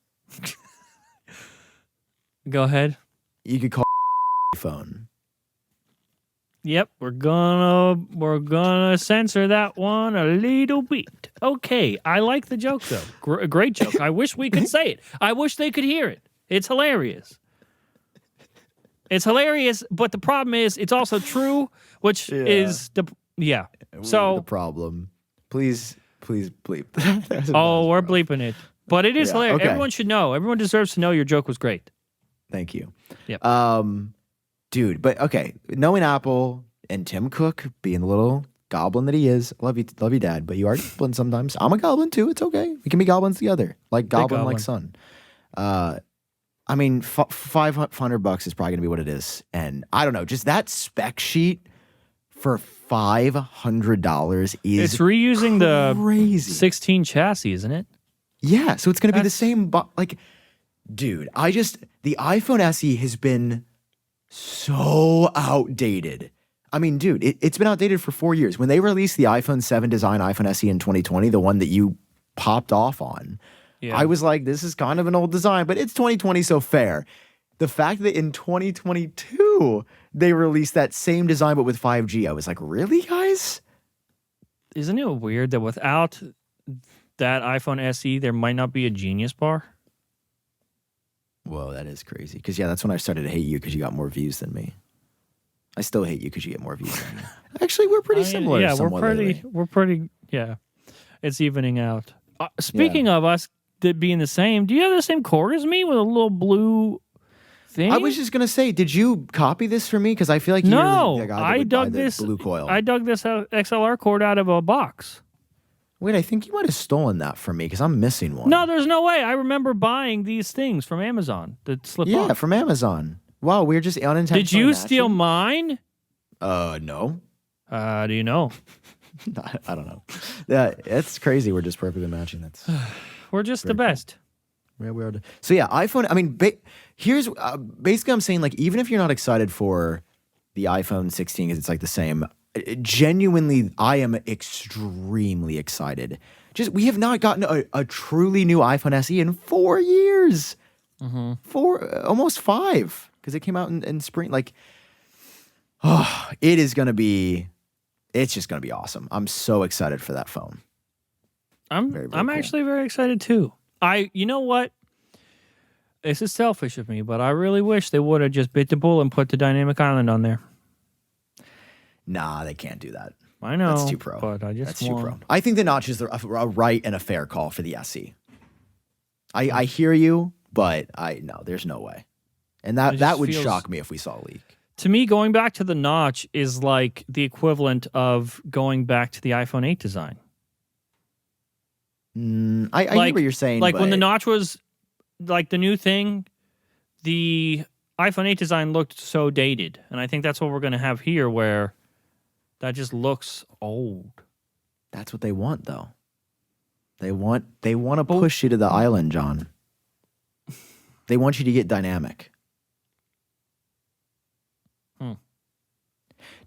Go ahead. You could call phone. Yep, we're gonna censor that one a little bit. Okay, I like the joke though. Great joke. I wish we could say it. I wish they could hear it. It's hilarious. It's hilarious, but the problem is it's also true, which is the So the problem. Please bleep. We're bleeping it. But it is hilarious. Okay. Everyone should know. Everyone deserves to know your joke was great. Thank you. Yep. Dude, but okay, knowing Apple and Tim Cook being the little goblin that he is, love you, Dad, but you are a goblin sometimes. I'm a goblin too. It's okay. We can be goblins together, like goblin, like son. I mean, $500 is probably gonna be what it is, and I don't know, just that spec sheet for $500 is it's reusing crazy. the 16 chassis, isn't it? Yeah, so it's gonna be the same, Dude, the iPhone SE has been so outdated. I mean, dude, it's been outdated for 4 years. When they released the iPhone 7 design iPhone SE in 2020, the one that you popped off on, I was like, this is kind of an old design, but it's 2020, so fair. The fact that in 2022, they released that same design, but with 5G, I was like, really, guys? Isn't it weird that without that iPhone SE, there might not be a Genius bar? Whoa, that is crazy. Because, yeah, that's when I started to hate you because you got more views than me. I still hate you because you get more views than me. Actually, we're pretty similar. Yeah, we're pretty, yeah. It's evening out. Speaking of us being the same, do you have the same cord as me with a little blue thing? I was just going to say, did you copy this for me? Because I feel like you're the guy that would buy the blue coil. I dug this XLR cord out of a box. Wait, I think you might have stolen that from me because I'm missing one. No, there's no way. I remember buying these things from Amazon that slip on. Yeah, from Amazon. Wow, we're just unintentional. Did you steal mine? No. How do you know? I don't know. Yeah, it's crazy. We're just perfectly matching. That's we're just the best. Yeah, we are. So yeah, iPhone. I mean, here's basically I'm saying like even if you're not excited for the iPhone 16 because it's like the same. Genuinely, I am extremely excited. We have not gotten a truly new iPhone SE in 4 years. Almost 5 because it came out in spring. Like, it is going to be. It's just going to be awesome. I'm so excited for that phone. I'm cool. Actually very excited too. You know what? This is selfish of me, but I really wish they would have just bit the bullet and put the dynamic island on there. Nah, they can't do that. I know. That's too pro. But That's too pro. I think the notch is a right and a fair call for the SE. I hear you, but no, there's no way. And that would shock me if we saw a leak. To me, going back to the notch is like the equivalent of going back to the iPhone 8 design. I hear what you're saying. Like when the notch was like the new thing, the iPhone 8 design looked so dated. And I think that's what we're going to have here where that just looks old. That's what they want, though. They want to push you to the island, John. They want you to get dynamic.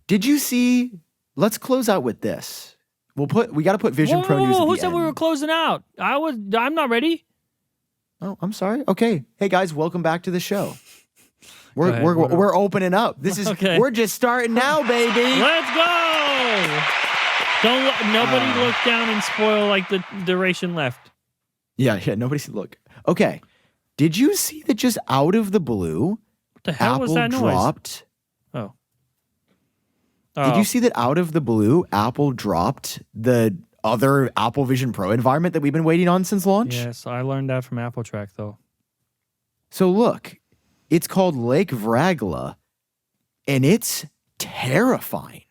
Did you see? Let's close out with this. We got to put Vision Pro news at the end. Who said we were closing out? I'm not ready. Oh, I'm sorry. Okay. Hey guys, welcome back to the show. We're opening up. This is we're just starting now, baby. Let's go. Nobody look down and spoil like the duration left. Yeah, nobody see look. Okay. Did you see that just out of the blue? What the hell was that noise? Dropped? Oh. Did you see that out of the blue, Apple dropped the other Apple Vision Pro environment that we've been waiting on since launch? Yes, I learned that from Apple Track, though. So look, it's called Lake Vragla, and it's terrifying.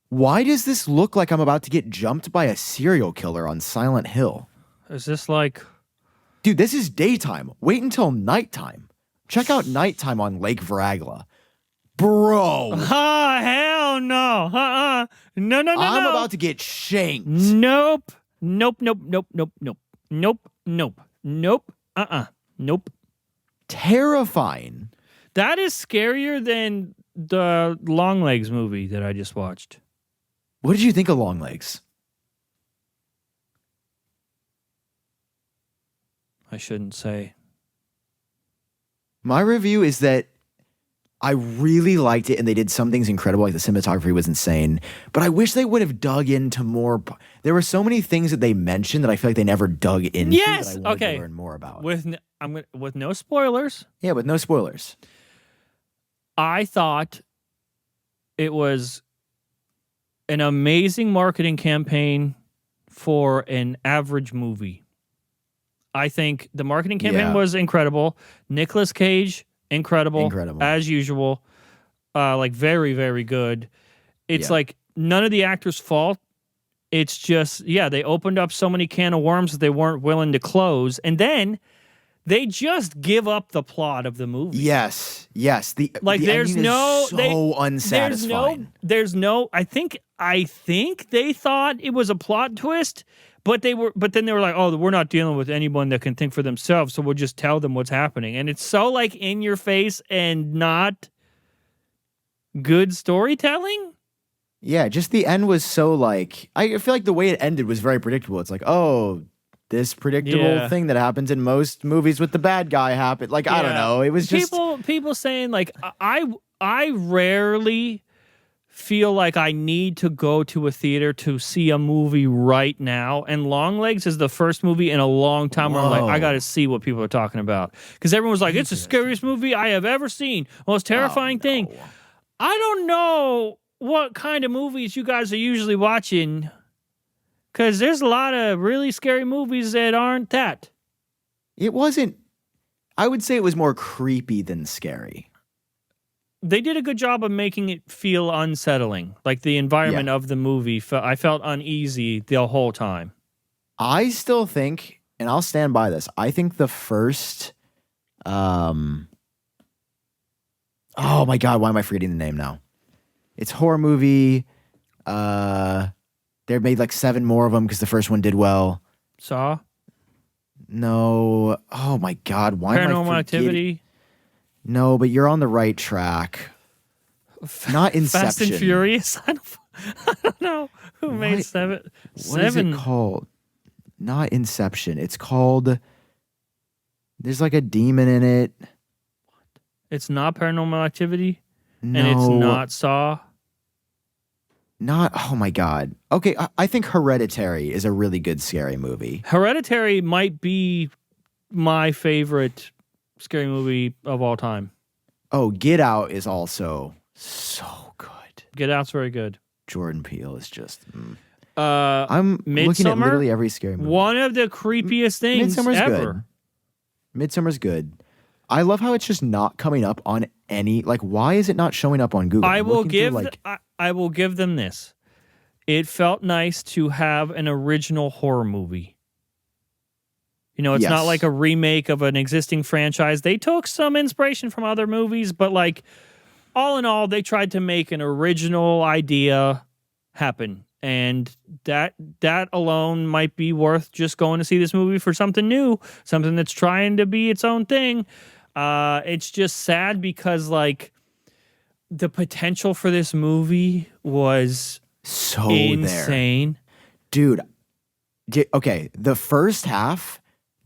Why does this look like I'm about to get jumped by a serial killer on Silent Hill? Is this like... Dude, this is daytime. Wait until nighttime. Check out nighttime on Lake Vragla. Bro. Hell no. No. I'm about to get shanked. Nope. Nope. Terrifying. That is scarier than the Longlegs movie that I just watched. What did you think of Longlegs? I shouldn't say. My review is that I really liked it, and they did some things incredible, like the cinematography was insane, but I wish they would have dug into more. There were so many things that they mentioned that I feel like they never dug into that I wanted to learn more about. With no spoilers. Yeah, with no spoilers. I thought it was an amazing marketing campaign for an average movie. I think the marketing campaign was incredible. Nicolas Cage, incredible as usual. Like very, very good. It's like none of the actors' fault. It's just, they opened up so many can of worms that they weren't willing to close. And then they just give up the plot of the movie. Yes. The there's ending is so unsatisfying. I think they thought it was a plot twist, But then they were like, oh, we're not dealing with anyone that can think for themselves, so we'll just tell them what's happening. And it's so like in your face and not good storytelling. Yeah, just the end was so like I feel like the way it ended was very predictable. It's like, oh, this predictable thing that happens in most movies with the bad guy happened. Like, I don't know. It was just people saying like I rarely feel like I need to go to a theater to see a movie right now. And Longlegs is the first movie in a long time where I'm like, I got to see what people are talking about. Because everyone's like, it's the scariest movie I have ever seen. Most terrifying thing. I don't know what kind of movies you guys are usually watching. Because there's a lot of really scary movies that aren't that. It wasn't. I would say it was more creepy than scary. They did a good job of making it feel unsettling. Like the environment of the movie, I felt uneasy the whole time. I still think, and I'll stand by this, I think the first, oh my God, why am I forgetting the name now? It's a horror movie. They made like 7 more of them because the first one did well. Saw? No. Oh my God, why am I forgetting? Paranormal Activity? No, but you're on the right track. Not Inception. Fast and Furious? I don't know. Who made 7? What is it called? Not Inception. It's called... There's like a demon in it. It's not Paranormal Activity? No. And it's not Saw? Not... Oh my God. Okay, I think Hereditary is a really good scary movie. Hereditary might be my favorite scary movie of all time. Oh, Get Out is also so good. Get Out's very good. Jordan Peele is just... I'm looking at literally every scary movie. One of the creepiest things ever. Midsummer's good. I love how it's just not coming up on any... Like, why is it not showing up on Google? I will give them this. It felt nice to have an original horror movie. You know, it's not like a remake of an existing franchise. They took some inspiration from other movies, but like all in all, they tried to make an original idea happen. And that alone might be worth just going to see this movie for something new, something that's trying to be its own thing. It's just sad because like the potential for this movie was so insane. Dude, okay, the first half...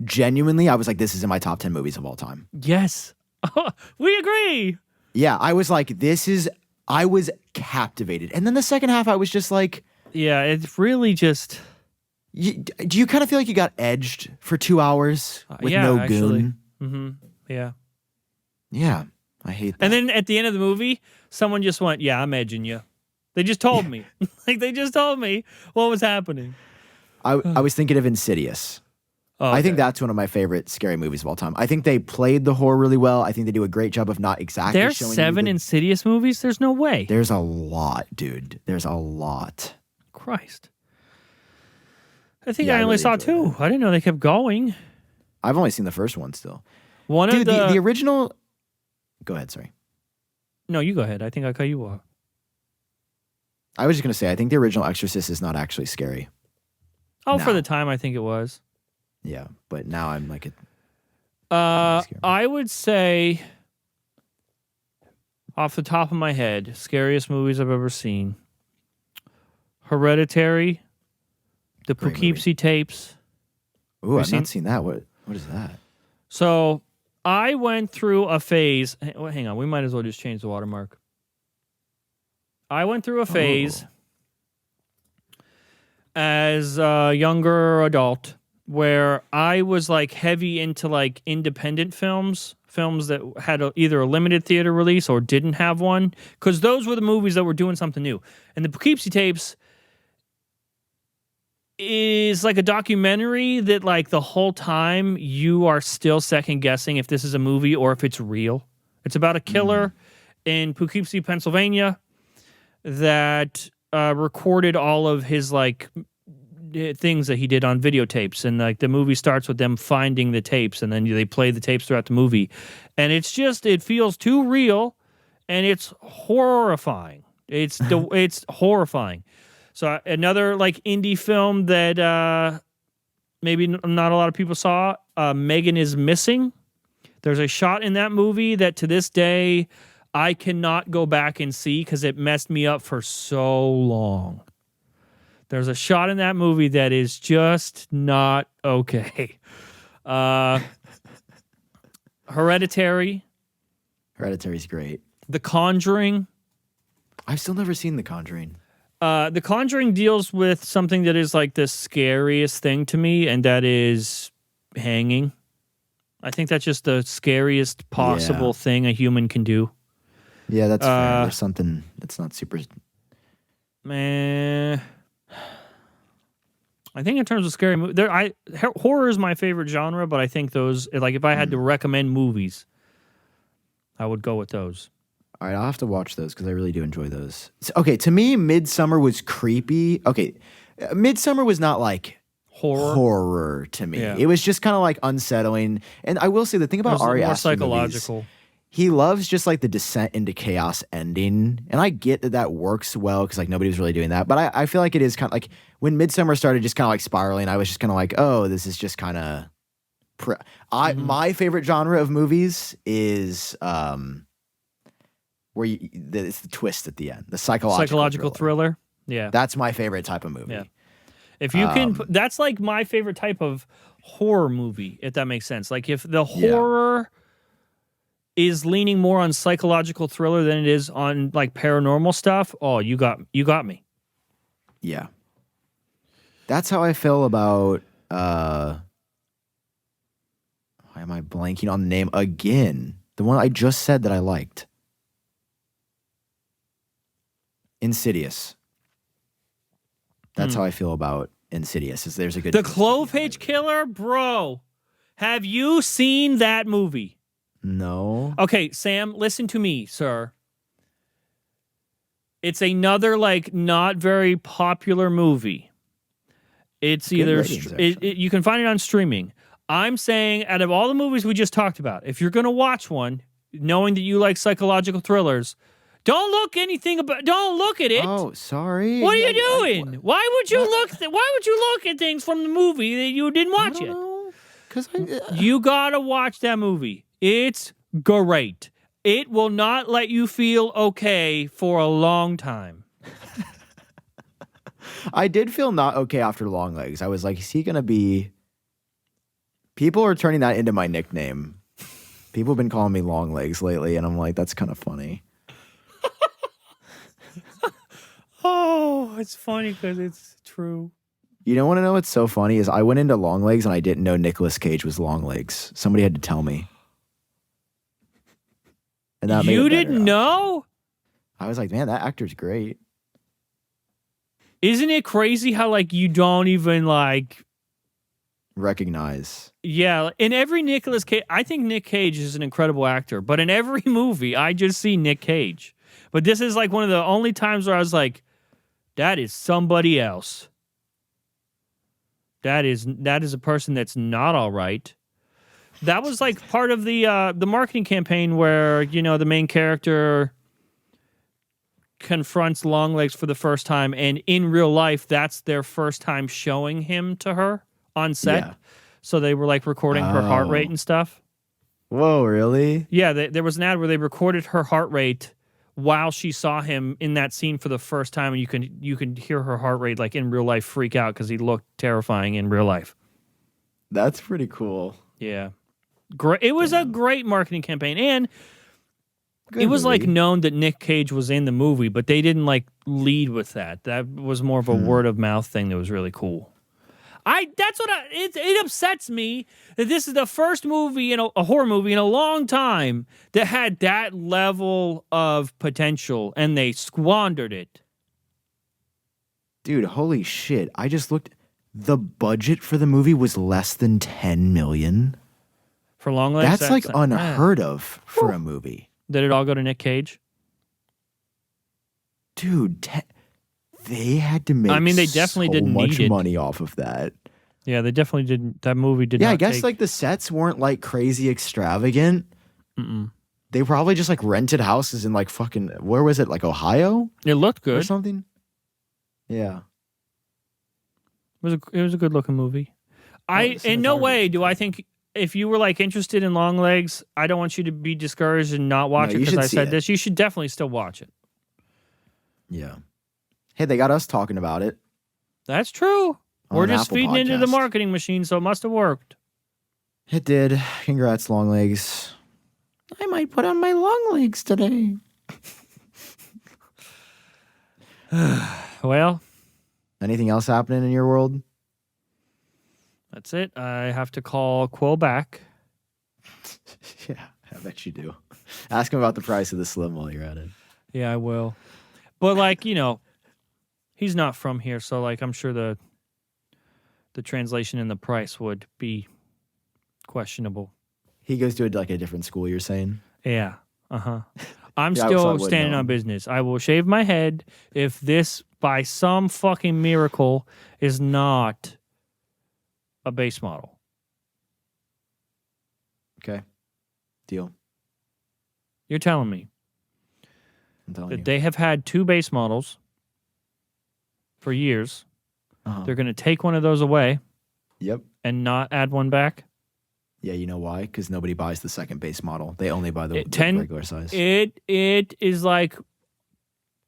Genuinely, I was like, this is in my top 10 movies of all time. Yes. We agree. Yeah, I was like, I was captivated. And then the second half, I was just like... Yeah, it's really just... do you kind of feel like you got edged for 2 hours with no goon? Mm-hmm. Yeah. Yeah, I hate that. And then at the end of the movie, someone just went, yeah, I'm edging you. They just told me. Like, they just told me what was happening. I was thinking of Insidious. Oh, okay. I think that's one of my favorite scary movies of all time. I think they played the horror really well. I think they do a great job of not exactly There's showing 7 Insidious movies? There's no way. There's a lot, dude. There's a lot. Christ. I think I only saw 2. That. I didn't know they kept going. I've only seen the first one still. Dude, the original... Go ahead, sorry. No, you go ahead. I think I cut you off. I was just going to say, I think the original Exorcist is not actually scary. Oh, for the time, I think it was. Yeah, but now I'm like... I would say, off the top of my head, scariest movies I've ever seen. Hereditary, the Poughkeepsie tapes. Ooh, I've not seen that. What is that? So, I went through a phase... Hang on, we might as well just change the watermark. I went through a phase as a younger adult where I was like heavy into like independent films that had either a limited theater release or didn't have one, because those were the movies that were doing something new. And the Poughkeepsie tapes is like a documentary that like the whole time you are still second guessing if this is a movie or if it's real. It's about a killer in Poughkeepsie, Pennsylvania that recorded all of his like things that he did on videotapes, and like the movie starts with them finding the tapes, and then they play the tapes throughout the movie, and it feels too real, and it's horrifying. It's horrifying. So another like indie film that maybe not a lot of people saw. Megan is Missing. There's a shot in that movie that to this day I cannot go back and see because it messed me up for so long. There's a shot in that movie that is just not okay. Hereditary. Hereditary's great. The Conjuring. I've still never seen The Conjuring. The Conjuring deals with something that is like the scariest thing to me, and that is hanging. I think that's just the scariest possible thing a human can do. Yeah, that's fair. There's something that's not super... Man... I think in terms of scary movies, horror is my favorite genre, but I think those, like if I had to recommend movies, I would go with those. All right, I'll have to watch those because I really do enjoy those. Okay, to me, Midsummer was creepy. Okay, Midsummer was not like horror to me. Yeah. It was just kind of like unsettling. And I will say the thing about Ari Aster psychological. Movies, he loves just like the descent into chaos ending. And I get that that works well because like nobody was really doing that. But I feel like it is kind of like when Midsummer started just kind of like spiraling, I was just kind of like, oh, this is just kind of... My favorite genre of movies is where it's the twist at the end, the psychological thriller. Yeah. That's my favorite type of movie. Yeah. If you can, that's like my favorite type of horror movie, if that makes sense. Like if the horror is leaning more on psychological thriller than it is on like paranormal stuff, oh, you got me. Yeah. That's how I feel about why am I blanking on the name again? The one I just said that I liked. Insidious. That's how I feel about Insidious. Is there's a good... The Clovepage Killer? Bro, have you seen that movie? No. Okay, Sam, listen to me, sir. It's another, like, not very popular movie. It's good either... ratings, you can find it on streaming. I'm saying, out of all the movies we just talked about, if you're going to watch one, knowing that you like psychological thrillers, don't look at it. Oh, sorry. What are you doing? Why would you look at things from the movie that you didn't watch yet? Because You gotta watch that movie. It's great. It will not let you feel okay for a long time. I did feel not okay after Long Legs. I was like, is he gonna be... People are turning that into my nickname. People have been calling me Long Legs lately, and I'm like, that's kind of funny. Oh, it's funny because it's true. You don't want to know what's so funny is I went into Long Legs and I didn't know Nicolas Cage was Long Legs. Somebody had to tell me. And that made it You better. didn't know? I was like, man, that actor's great. Isn't it crazy how like you don't even like Recognize. Yeah, in every Nicolas Cage, I think Nick Cage is an incredible actor, but in every movie I just see Nick Cage. But this is like one of the only times where I was like, that is somebody else. That is a person that's not all right. That was like part of the marketing campaign where, you know, the main character confronts Longlegs for the first time, and in real life, that's their first time showing him to her on set. Yeah. So they were like recording her heart rate and stuff. Whoa, really? Yeah, there was an ad where they recorded her heart rate while she saw him in that scene for the first time, and you can hear her heart rate like in real life freak out because he looked terrifying in real life. That's pretty cool. Yeah, great. It was a great marketing campaign, and Good it was movie. like known that Nick Cage was in the movie, but they didn't like lead with that. That was more of a word of mouth thing that was really cool. It upsets me that this is the first movie a horror movie in a long time that had that level of potential, and they squandered it. Dude, holy shit. I just looked. The budget for the movie was less than $10 million. For Longlegs, That's like unheard of for a movie. Did it all go to Nick Cage? Dude, they had to make I mean, they definitely so didn't much need it. money off of that. Yeah, they definitely didn't. That movie did Yeah, not I guess take- like the sets weren't like crazy extravagant. They probably just like rented houses in like fucking, where was it? Like Ohio It looked or good. something? Yeah. It was a good looking movie. In no way do I think if you were like interested in long legs, I don't want you to be discouraged and not watch it because I said this. You should definitely still watch it. Yeah. Hey, they got us talking about it. That's true. We're just Apple feeding into the podcast. marketing machine, so it must have worked. It did. Congrats, long legs. I might put on my long legs today. Well, anything else happening in your world? That's it. I have to call Kohl back. Yeah, I bet you do. Ask him about the price of the Slim while you're at it. Yeah, I will. But like, he's not from here, so like I'm sure the translation and the price would be questionable. He goes to a different school, you're saying? Yeah. Uh-huh. I'm Yeah, still standing on business. I will shave my head if this, by some fucking miracle, is not a base model. Okay. Deal. You're telling me I'm telling that you. they have had 2 base models for years. Uh-huh. They're going to take one of those away. Yep. And not add one back. Yeah, you know why? Because nobody buys the second base model. They only buy the regular size. It is like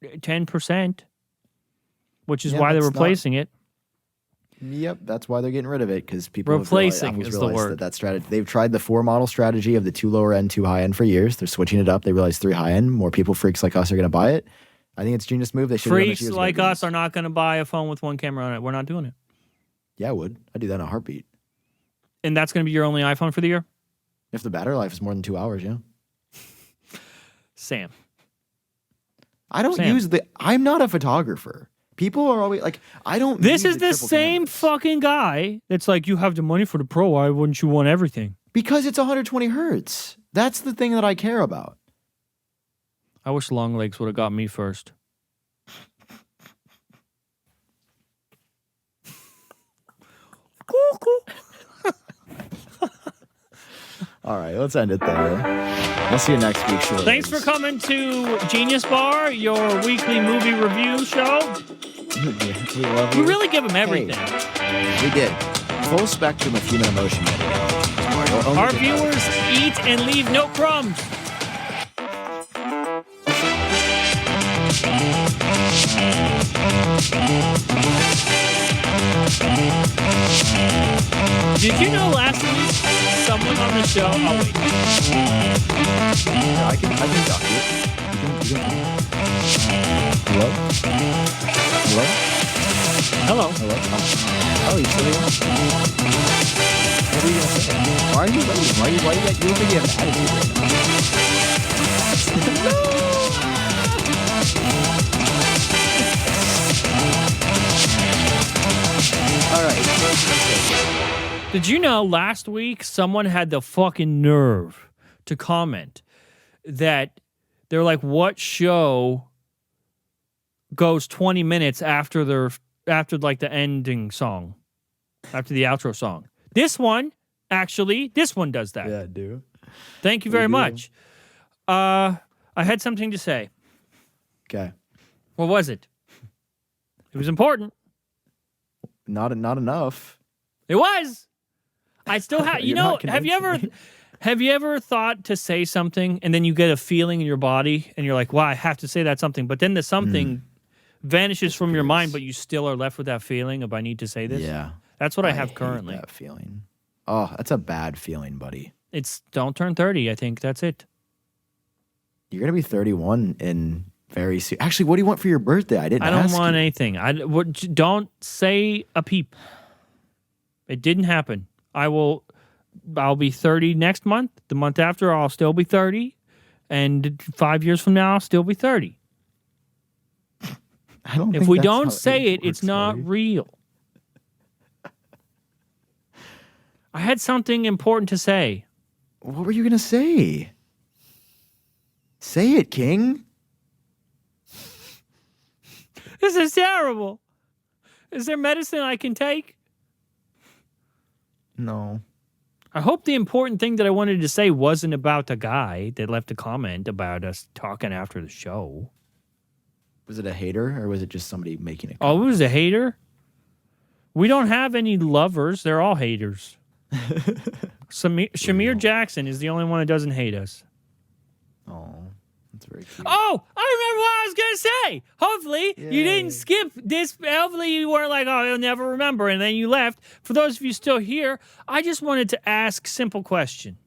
10%, which is why they're replacing it. Yep, that's why they're getting rid of it, because people replacing is the word. That strategy. They've tried the 4 model strategy of the 2 lower end, 2 high end for years. They're switching it up. They realize 3 high end, more freaks like us are going to buy it. I think it's a genius move. They should. Freaks like us are not going to buy a phone with 1 camera on it. We're not doing it. Yeah, I would. I'd do that in a heartbeat. And that's going to be your only iPhone for the year? If the battery life is more than 2 hours, yeah. Sam. I don't use I'm not a photographer. People are always like, I don't. This is the same fucking guy that's like, you have the money for the Pro. Why wouldn't you want everything? Because it's 120 hertz. That's the thing that I care about. I wish long legs would have got me first. All right, let's end it there. We'll see you next week. Sure. Thanks for coming to Genius Bar, your weekly movie review show. We love you. We really give them everything. Hey, we did. Full spectrum of human emotion. Our viewers eat and leave no crumbs. Did you know last week someone on the show? Oh wait. Yeah, I can duck it. You can. Hello? Hello? Hello. Hello? Oh, you still here? What are you gonna say? Why are you waiting? Why you don't think you have an attitude right now? All right. Did you know last week someone had the fucking nerve to comment that they're like, what show goes 20 minutes after like the ending song, after the outro song? This one does that. Yeah, dude. Thank you very much. I had something to say. Okay. What was it? It was important. Not enough. It was. I still have. Have you ever thought to say something and then you get a feeling in your body and you're like, "Wow, I have to say that something," but then the something vanishes from your mind, but you still are left with that feeling of I need to say this. Yeah, that's what I have currently. That feeling. Oh, that's a bad feeling, buddy. It's don't turn 30. I think that's it. You're gonna be 31 in very soon. Actually, what do you want for your birthday? I don't want anything. Don't say a peep. It didn't happen. I'll be 30 next month. The month after, I'll still be 30. And 5 years from now, I'll still be 30. If we don't say it, it's not real. I had something important to say. What were you going to say? Say it, King. This is terrible. Is there medicine I can take? No. I hope the important thing that I wanted to say wasn't about the guy that left a comment about us talking after the show. Was it a hater or was it just somebody making it? Oh, it was a hater? We don't have any lovers. They're all haters. Shamir Jackson is the only one that doesn't hate us. Oh, that's very cute. Oh, I remember what I was going to say. Hopefully, you didn't skip this. Hopefully, you weren't like, oh, you'll never remember, and then you left. For those of you still here, I just wanted to ask a simple question.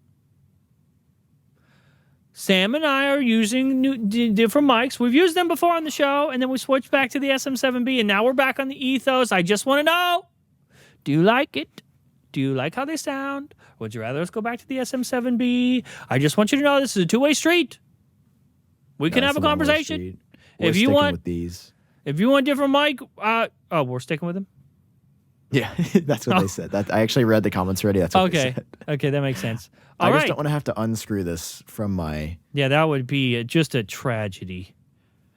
Sam and I are using different mics. We've used them before on the show, and then we switched back to the SM7B, and now we're back on the Ethos. I just want to know, do you like it? Do you like how they sound? Would you rather us go back to the SM7B? I just want you to know this is a two-way street. We can have a conversation. If you want with these. If you want different mic, we're sticking with them? Yeah, that's what they said. I actually read the comments already. That's what they said. Okay, that makes sense. I just don't want to have to unscrew this from my... Yeah, that would be just a tragedy.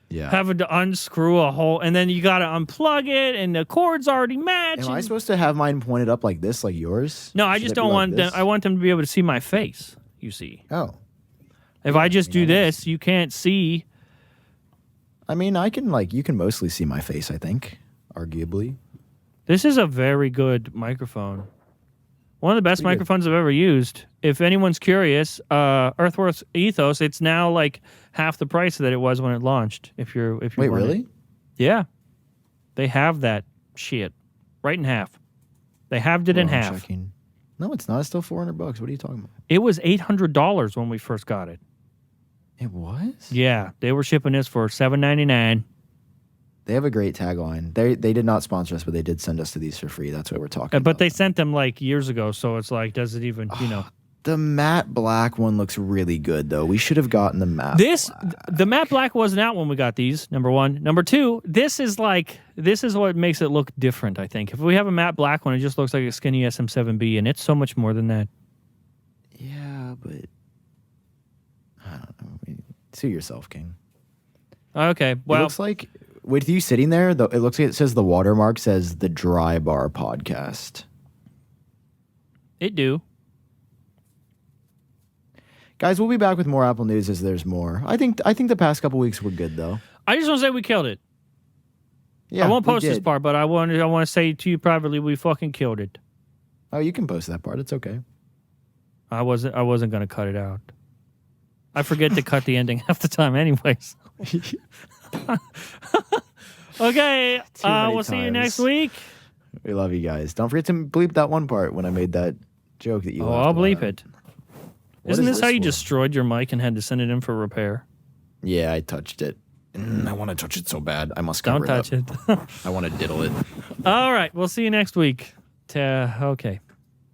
Yeah. Having to unscrew a whole... And then you got to unplug it, and the cord's already matched. Am I supposed to have mine pointed up like this, like yours? No, I just don't want them... I want them to be able to see my face, you see. Oh. If I just do this, you can't see... I mean, you can mostly see my face, I think, arguably. This is a very good microphone. One of the best microphones I've ever used. If anyone's curious, Earthworks Ethos, it's now like half the price that it was when it launched. If you Wait, really? Yeah. They have that shit right in half. They halved it in half. Checking. No, it's not. It's still $400. What are you talking about? It was $800 when we first got it. It was? Yeah, they were shipping this for $7.99. They have a great tagline. They did not sponsor us, but they did send us to these for free. That's what we're talking about. But they sent them like years ago, so it's like, does it even, The matte black one looks really good, though. We should have gotten the matte black. The matte black wasn't out when we got these, number one. Number two, this is what makes it look different, I think. If we have a matte black one, it just looks like a skinny SM7B, and it's so much more than that. Yeah, but I don't know. Sue yourself, King. Okay, well. It looks like... With you sitting there, it looks like it says the watermark says the Dry Bar Podcast. It do. Guys, we'll be back with more Apple news as there's more. I think the past couple weeks were good, though. I just want to say we killed it. Yeah, I won't post this part, but I want to say to you privately, we fucking killed it. Oh, you can post that part. It's okay. I wasn't going to cut it out. I forget to cut the ending half the time anyways. Okay, we'll see you next week. We love you guys. Don't forget to bleep that one part when I made that joke that you laughed I'll bleep it. What Isn't is this how you for? destroyed your mic and had to send it in for repair? Yeah, I touched it. I want to touch it so bad. I must Don't cover touch it. I want to diddle it. All right, we'll see you next week. Okay.